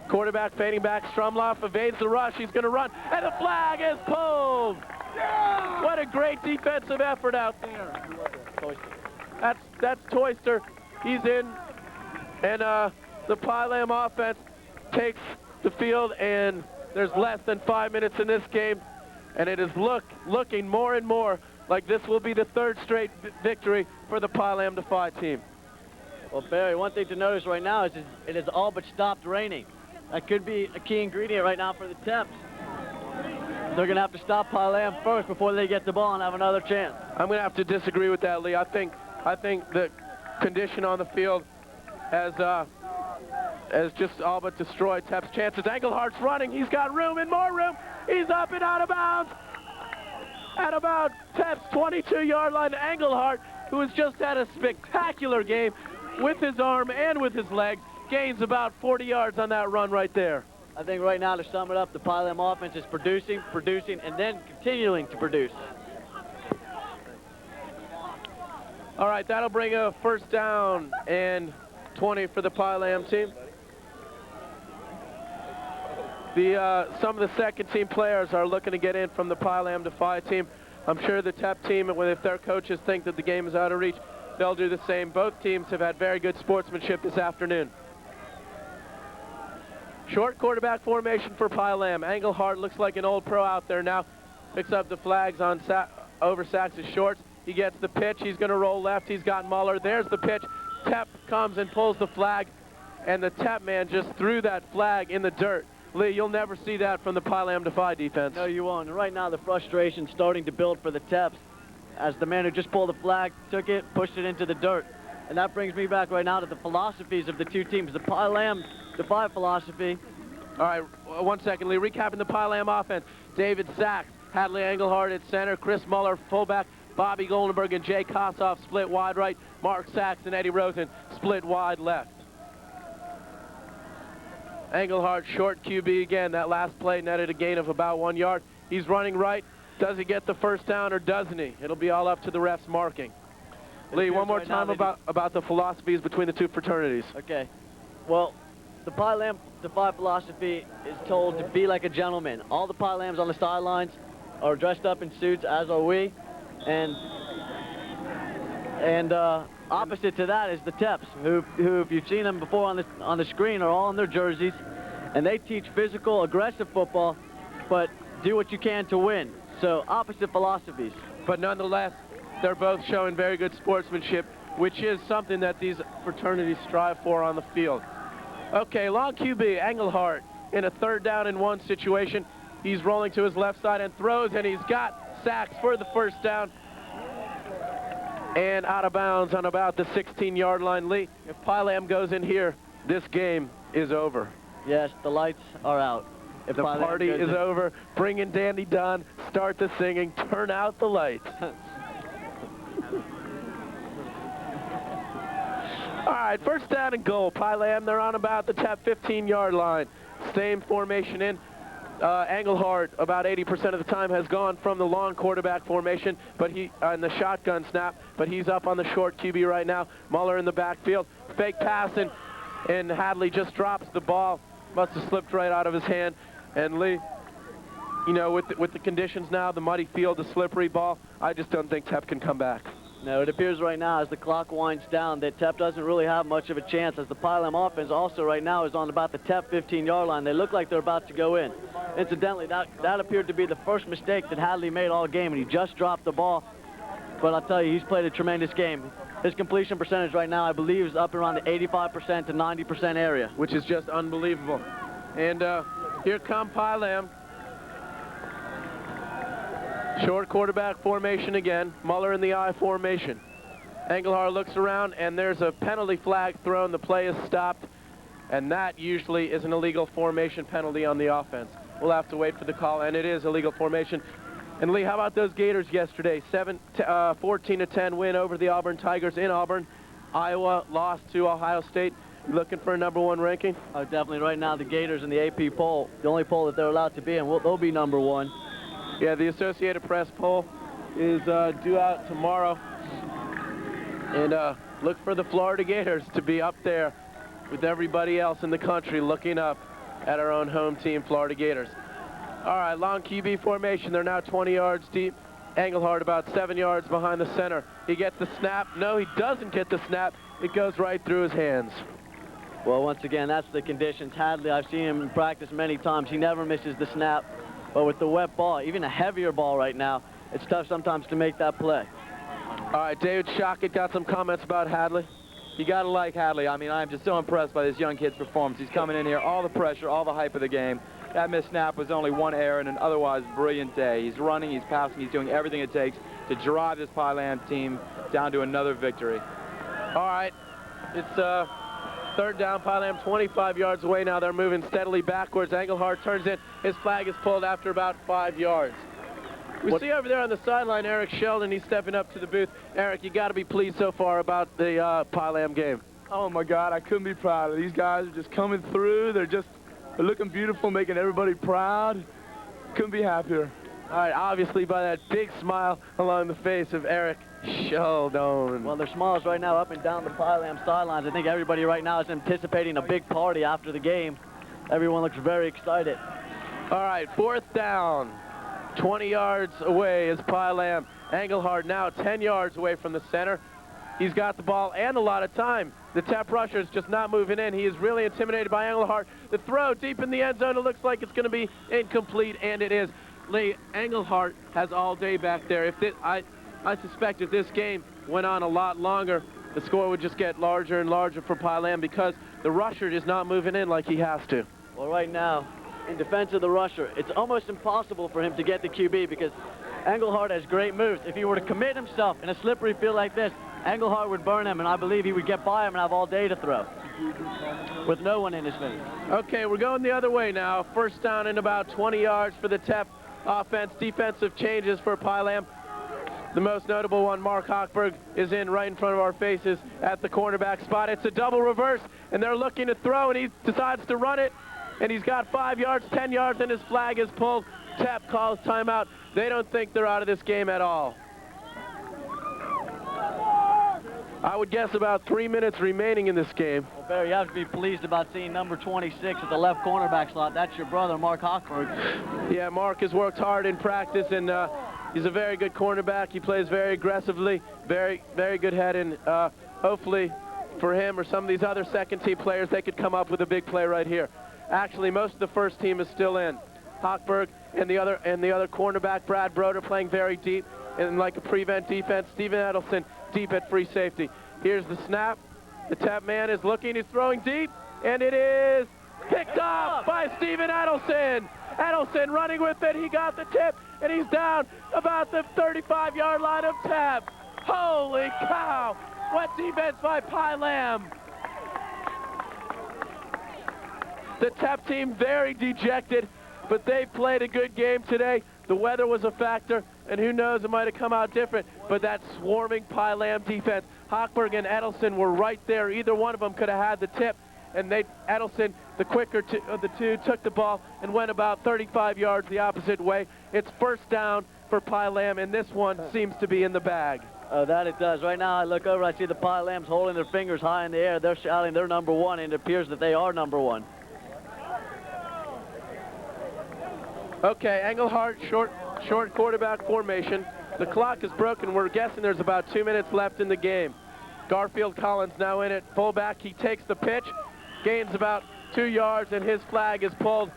[SPEAKER 2] Quarterback fading back. Strumloff evades the rush. He's going to run, and the flag is pulled. Yeah! What a great defensive effort out there. That's Toyster. He's in, and the Pile-Am offense takes the field, and there's less than 5 minutes in this game, and it is looking more and more like this will be the third straight victory for the Pile-Am Defy team.
[SPEAKER 3] Well, Barry, one thing to notice right now is it has all but stopped raining. That could be a key ingredient right now for the TEPs. They're going to have to stop Pile-Am first before they get the ball and have another chance.
[SPEAKER 2] I'm going to have to disagree with that, Lee. I think the condition on the field has just all but destroyed TEP's chances. Englehart's running. He's got room and more room. He's up and out of bounds at about TEP's 22-yard line. Englehart, who has just had a spectacular game with his arm and with his leg, gains about 40 yards on that run right there.
[SPEAKER 3] I think right now, to sum it up, the Pile-Am offense is producing, and then continuing to produce.
[SPEAKER 2] All right, that'll bring a first down and 20 for the Pile-Am team. Some of the second team players are looking to get in from the Pile-Am Defy team. I'm sure the TEP team, if their coaches think that the game is out of reach, they'll do the same. Both teams have had very good sportsmanship this afternoon. Short quarterback formation for Pile-Am. Englehart looks like an old pro out there now. Picks up the flags on over Sachs' shorts. He gets the pitch. He's going to roll left. He's got Muller. There's the pitch. TEP comes and pulls the flag, and the TEP man just threw that flag in the dirt. Lee, you'll never see that from the Pile-Am Defy defense.
[SPEAKER 3] No, you won't. And right now, the frustration's starting to build for the TEPs as the man who just pulled the flag took it, pushed it into the dirt. And that brings me back right now to the philosophies of the two teams. The Pile-Am Defy philosophy.
[SPEAKER 2] All right, 1 second, Lee. Recapping the Pile-Am offense. David Sachs, Hadley Englehart at center, Chris Muller fullback, Bobby Goldenberg and Jay Kossoff split wide right, Mark Sachs and Eddie Rosen split wide left. Englehart, short QB again. That last play netted a gain of about 1 yard. He's running right. Does he get the first down or doesn't he? It'll be all up to the refs marking. Lee, one more time about the philosophies between the two fraternities.
[SPEAKER 3] Okay. Well, the Pile-Am Defy philosophy is told to be like a gentleman. All the Pile-Ams on the sidelines are dressed up in suits, as are we. And opposite to that is the TEPs, who if you've seen them before on the screen, are all in their jerseys, and they teach physical, aggressive football, but do what you can to win. So opposite philosophies.
[SPEAKER 2] But nonetheless, they're both showing very good sportsmanship, which is something that these fraternities strive for on the field. Okay, long QB, Englehart, in a 3rd down and 1 situation. He's rolling to his left side and throws, and he's got Sachs for the first down. And out of bounds on about the 16-yard line. Lee, if Pile-Am goes in here, this game is over.
[SPEAKER 3] Yes, the lights are out.
[SPEAKER 2] If the party is over, bring in Dandy Dunn, start the singing, turn out the lights. All right, first down and goal. Pylam, they're on about the TEP 15-yard line. Same formation in. Engelhardt, about 80% of the time, has gone from the long quarterback formation, but he in the shotgun snap, but he's up on the short QB right now. Muller in the backfield. Fake pass, and Hadley just drops the ball. Must have slipped right out of his hand. And Lee, you know, with the conditions now, the muddy field, the slippery ball, I just don't think TEP can come back.
[SPEAKER 3] No, it appears right now as the clock winds down that TEP doesn't really have much of a chance, as the Pylam offense also right now is on about the TEP 15-yard line. They look like they're about to go in. Incidentally, that appeared to be the first mistake that Hadley made all game, and he just dropped the ball. But I'll tell you, he's played a tremendous game. His completion percentage right now, I believe, is up around the 85% to 90% area.
[SPEAKER 2] Which is just unbelievable. And here come Pylam. Short quarterback formation again. Muller in the I formation. Engelhardt looks around, and there's a penalty flag thrown. The play is stopped, and that usually is an illegal formation penalty on the offense. We'll have to wait for the call, and it is illegal formation. And Lee, how about those Gators yesterday? 14-10 win over the Auburn Tigers in Auburn. Iowa lost to Ohio State. You looking for a #1 ranking?
[SPEAKER 3] Oh, definitely. Right now, the Gators in the AP poll, the only poll that they're allowed to be in, they'll be #1.
[SPEAKER 2] Yeah, the Associated Press poll is due out tomorrow. And look for the Florida Gators to be up there with everybody else in the country looking up at our own home team, Florida Gators. All right, long QB formation. They're now 20 yards deep. Engelhardt about 7 yards behind the center. He gets the snap. No, he doesn't get the snap. It goes right through his hands.
[SPEAKER 3] Well, once again, that's the conditions. Hadley, I've seen him in practice many times. He never misses the snap. But with the wet ball, even a heavier ball right now, it's tough sometimes to make that play.
[SPEAKER 2] All right, David Shockett got some comments about Hadley.
[SPEAKER 5] You got to like Hadley. I mean, I'm just so impressed by this young kid's performance. He's coming in here, all the pressure, all the hype of the game. That missed snap was only one error in an otherwise brilliant day. He's running, he's passing, he's doing everything it takes to drive this Pylam team down to another victory.
[SPEAKER 2] All right, it's third down. Pylam 25 yards away now. They're moving steadily backwards. Engelhardt turns in. His flag is pulled after about 5 yards. We see over there on the sideline Eric Sheldon. He's stepping up to the booth. Eric, you got to be pleased so far about the Pylam game.
[SPEAKER 13] Oh my God, I couldn't be prouder. These guys are just coming through. They're looking beautiful, making everybody proud. Couldn't be happier.
[SPEAKER 2] All right, obviously by that big smile along the face of Eric Sheldon.
[SPEAKER 3] Well, their smiles right now up and down the Pylam sidelines. I think everybody right now is anticipating a big party after the game. Everyone looks very excited.
[SPEAKER 2] All right, fourth down. 20 yards away is Pylam. Engelhardt now 10 yards away from the center. He's got the ball and a lot of time. The TEP rusher is just not moving in. He is really intimidated by Engelhardt. The throw deep in the end zone, it looks like it's going to be incomplete, and it is. Lee, Engelhardt has all day back there. I suspect if this game went on a lot longer, the score would just get larger and larger for Pylam because the rusher is not moving in like he has to.
[SPEAKER 3] Well, right now, in defense of the rusher, it's almost impossible for him to get the QB because Engelhardt has great moves. If he were to commit himself in a slippery field like this, Engelhardt would burn him, and I believe he would get by him and have all day to throw with no one in his face.
[SPEAKER 2] Okay, we're going the other way now. First down and about 20 yards for the TEP offense. Defensive changes for Pylam. The most notable one, Mark Hochberg, is in right in front of our faces at the cornerback spot. It's a double reverse, and they're looking to throw, and he decides to run it, and he's got 5 yards, 10 yards, and his flag is pulled. TEP calls timeout. They don't think they're out of this game at all. I would guess about 3 minutes remaining in this game.
[SPEAKER 3] Well, Barry, you have to be pleased about seeing number 26 at the left cornerback slot. That's your brother, Mark Hochberg.
[SPEAKER 2] Yeah, Mark has worked hard in practice, and he's a very good cornerback. He plays very aggressively, very good head, and hopefully for him or some of these other second-team players, they could come up with a big play right here. Actually, most of the first team is still in. Hochberg and the other cornerback, Brad Broder, playing very deep and like a prevent defense. Steven Edelson deep at free safety. Here's the snap. The TEP man is looking. He's throwing deep, and it is picked off by Steven Edelson. Edelson running with it. He got the tip, and he's down about the 35-yard line of TEP. Holy cow! What defense by Pylam! The TEP team very dejected, but they played a good game today. The weather was a factor, and who knows, it might have come out different. But that swarming Pylam defense, Hochberg and Edelson were right there. Either one of them could have had the tip, and Edelson, the quicker of the two, took the ball and went about 35 yards the opposite way. It's first down for Pylam, and this one seems to be in the bag.
[SPEAKER 3] That it does. Right now I look over, I see the Pylams holding their fingers high in the air. They're shouting they're number one, and it appears that they are number one.
[SPEAKER 2] Okay, Engelhardt, short quarterback formation. The clock is broken. We're guessing there's about 2 minutes left in the game. Garfield Collins now in at fullback. He takes the pitch, gains about 2 yards, and his flag is pulled.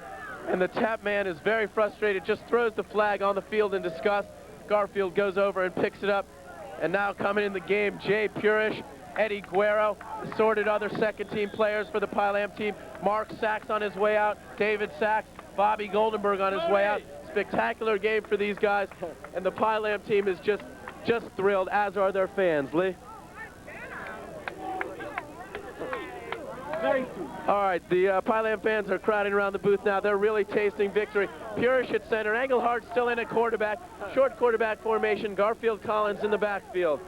[SPEAKER 2] And the TEP man is very frustrated, just throws the flag on the field in disgust. Garfield goes over and picks it up. And now coming in the game, Jay Purish, Eddie Guerrero, assorted other second-team players for the Pylam team. Mark Sachs on his way out, David Sachs, Bobby Goldenberg on his way out. Spectacular game for these guys, and the Pylam team is just thrilled, as are their fans. Lee? All right, the Pylam fans are crowding around the booth now. They're really tasting victory. Purish at center, Engelhardt still in at quarterback. Short quarterback formation, Garfield Collins in the backfield.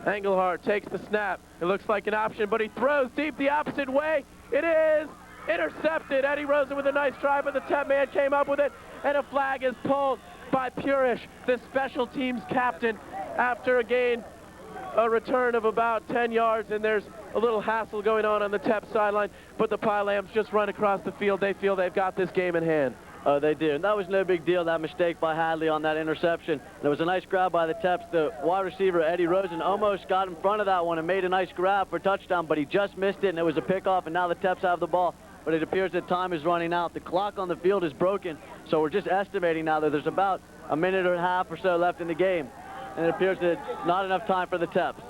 [SPEAKER 2] Engelhardt takes the snap. It looks like an option, but he throws deep the opposite way. It is intercepted. Eddie Rosen with a nice try, but the TEP man came up with it, and a flag is pulled by Purish, the special teams captain, after a return of about 10 yards, and there's a little hassle going on the TEP sideline, but the Pylams just run across the field. They feel they've got this game in hand.
[SPEAKER 3] Oh, they do. And that was no big deal, that mistake by Hadley on that interception. There was a nice grab by the Teps. The wide receiver, Eddie Rosen, almost got in front of that one and made a nice grab for a touchdown, but he just missed it, and it was a pickoff, and now the Teps have the ball. But it appears that time is running out. The clock on the field is broken, so we're just estimating now that there's about a minute and a half or so left in the game. And it appears that not enough time for the Teps.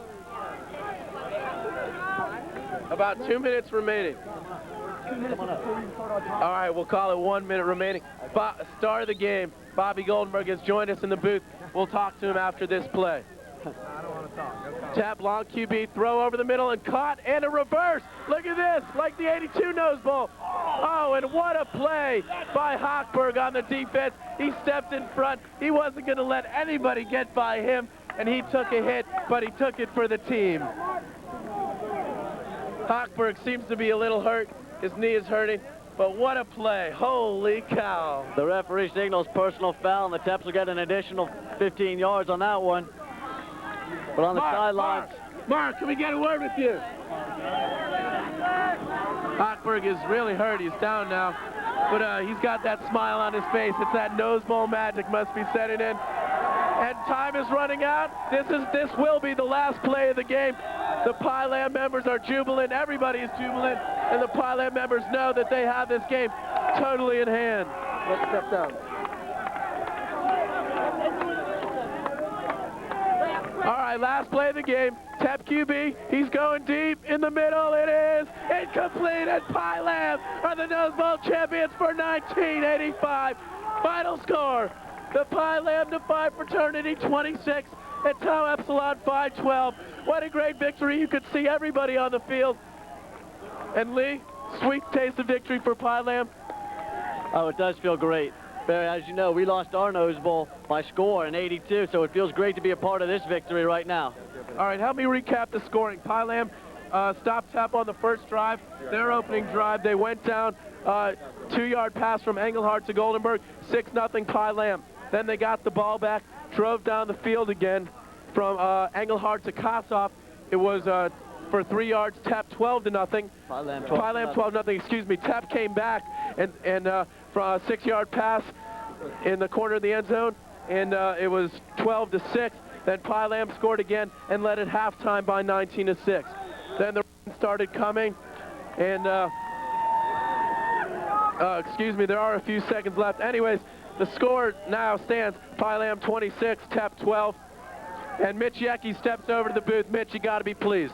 [SPEAKER 2] About 2 minutes remaining. All right, we'll call it 1 minute remaining. Start of the game. Bobby Goldenberg has joined us in the booth. We'll talk to him after this play. Tap, long QB, throw over the middle and caught, and a reverse. Look at this, like the 82 nose bowl. Oh, and what a play by Hochberg on the defense. He stepped in front. He wasn't going to let anybody get by him, and he took a hit, but he took it for the team. Hochberg seems to be a little hurt. His knee is hurting, but what a play. Holy cow.
[SPEAKER 3] The referee signals personal foul, and the Teps will get an additional 15 yards on that one. But on the sidelines...
[SPEAKER 2] Mark, can we get a word with you? Hochberg is really hurt. He's down now, but he's got that smile on his face. It's that nose bowl magic must be setting in. And time is running out. This will be the last play of the game. The Pylam members are jubilant. Everybody is jubilant. And the Pylam members know that they have this game totally in hand.
[SPEAKER 1] Let's step down.
[SPEAKER 2] All right, last play of the game. TEP QB, he's going deep in the middle. It is incomplete, and Pylam are the Nose Bowl champions for 1985. Final score, the Pylam Defy Fraternity 26 and Tau Epsilon 512. What a great victory. You could see everybody on the field. And Lee, sweet taste of victory for Pylam.
[SPEAKER 3] Oh, it does feel great. Barry, as you know, we lost our Nose Bowl by score in '82, so it feels great to be a part of this victory right now.
[SPEAKER 2] All right, help me recap the scoring. Pylam stopped TEP on the first drive. Their opening drive, they went down, 2-yard pass from Engelhardt to Goldenberg, 6-0 Pylam. Then they got the ball back, drove down the field again from Engelhardt to Kossoff. It was for 3 yards, TEP 12-0.
[SPEAKER 3] Pylam
[SPEAKER 2] 12-0, excuse me. TEP came back and from a 6-yard pass in the corner of the end zone, and it was 12-6. Then Pylam scored again and led at halftime by 19-6. Then the run started coming, and excuse me, there are a few seconds left. Anyways, the score now stands Pylam 26, TEP 12. And Mitch Yecke steps over to the booth. Mitch, you got to be pleased.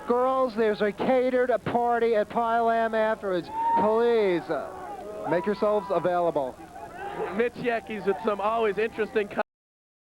[SPEAKER 14] Girls, there's a catered party at Pylam afterwards. Please make yourselves available.
[SPEAKER 2] Mitch Yecke's with some always interesting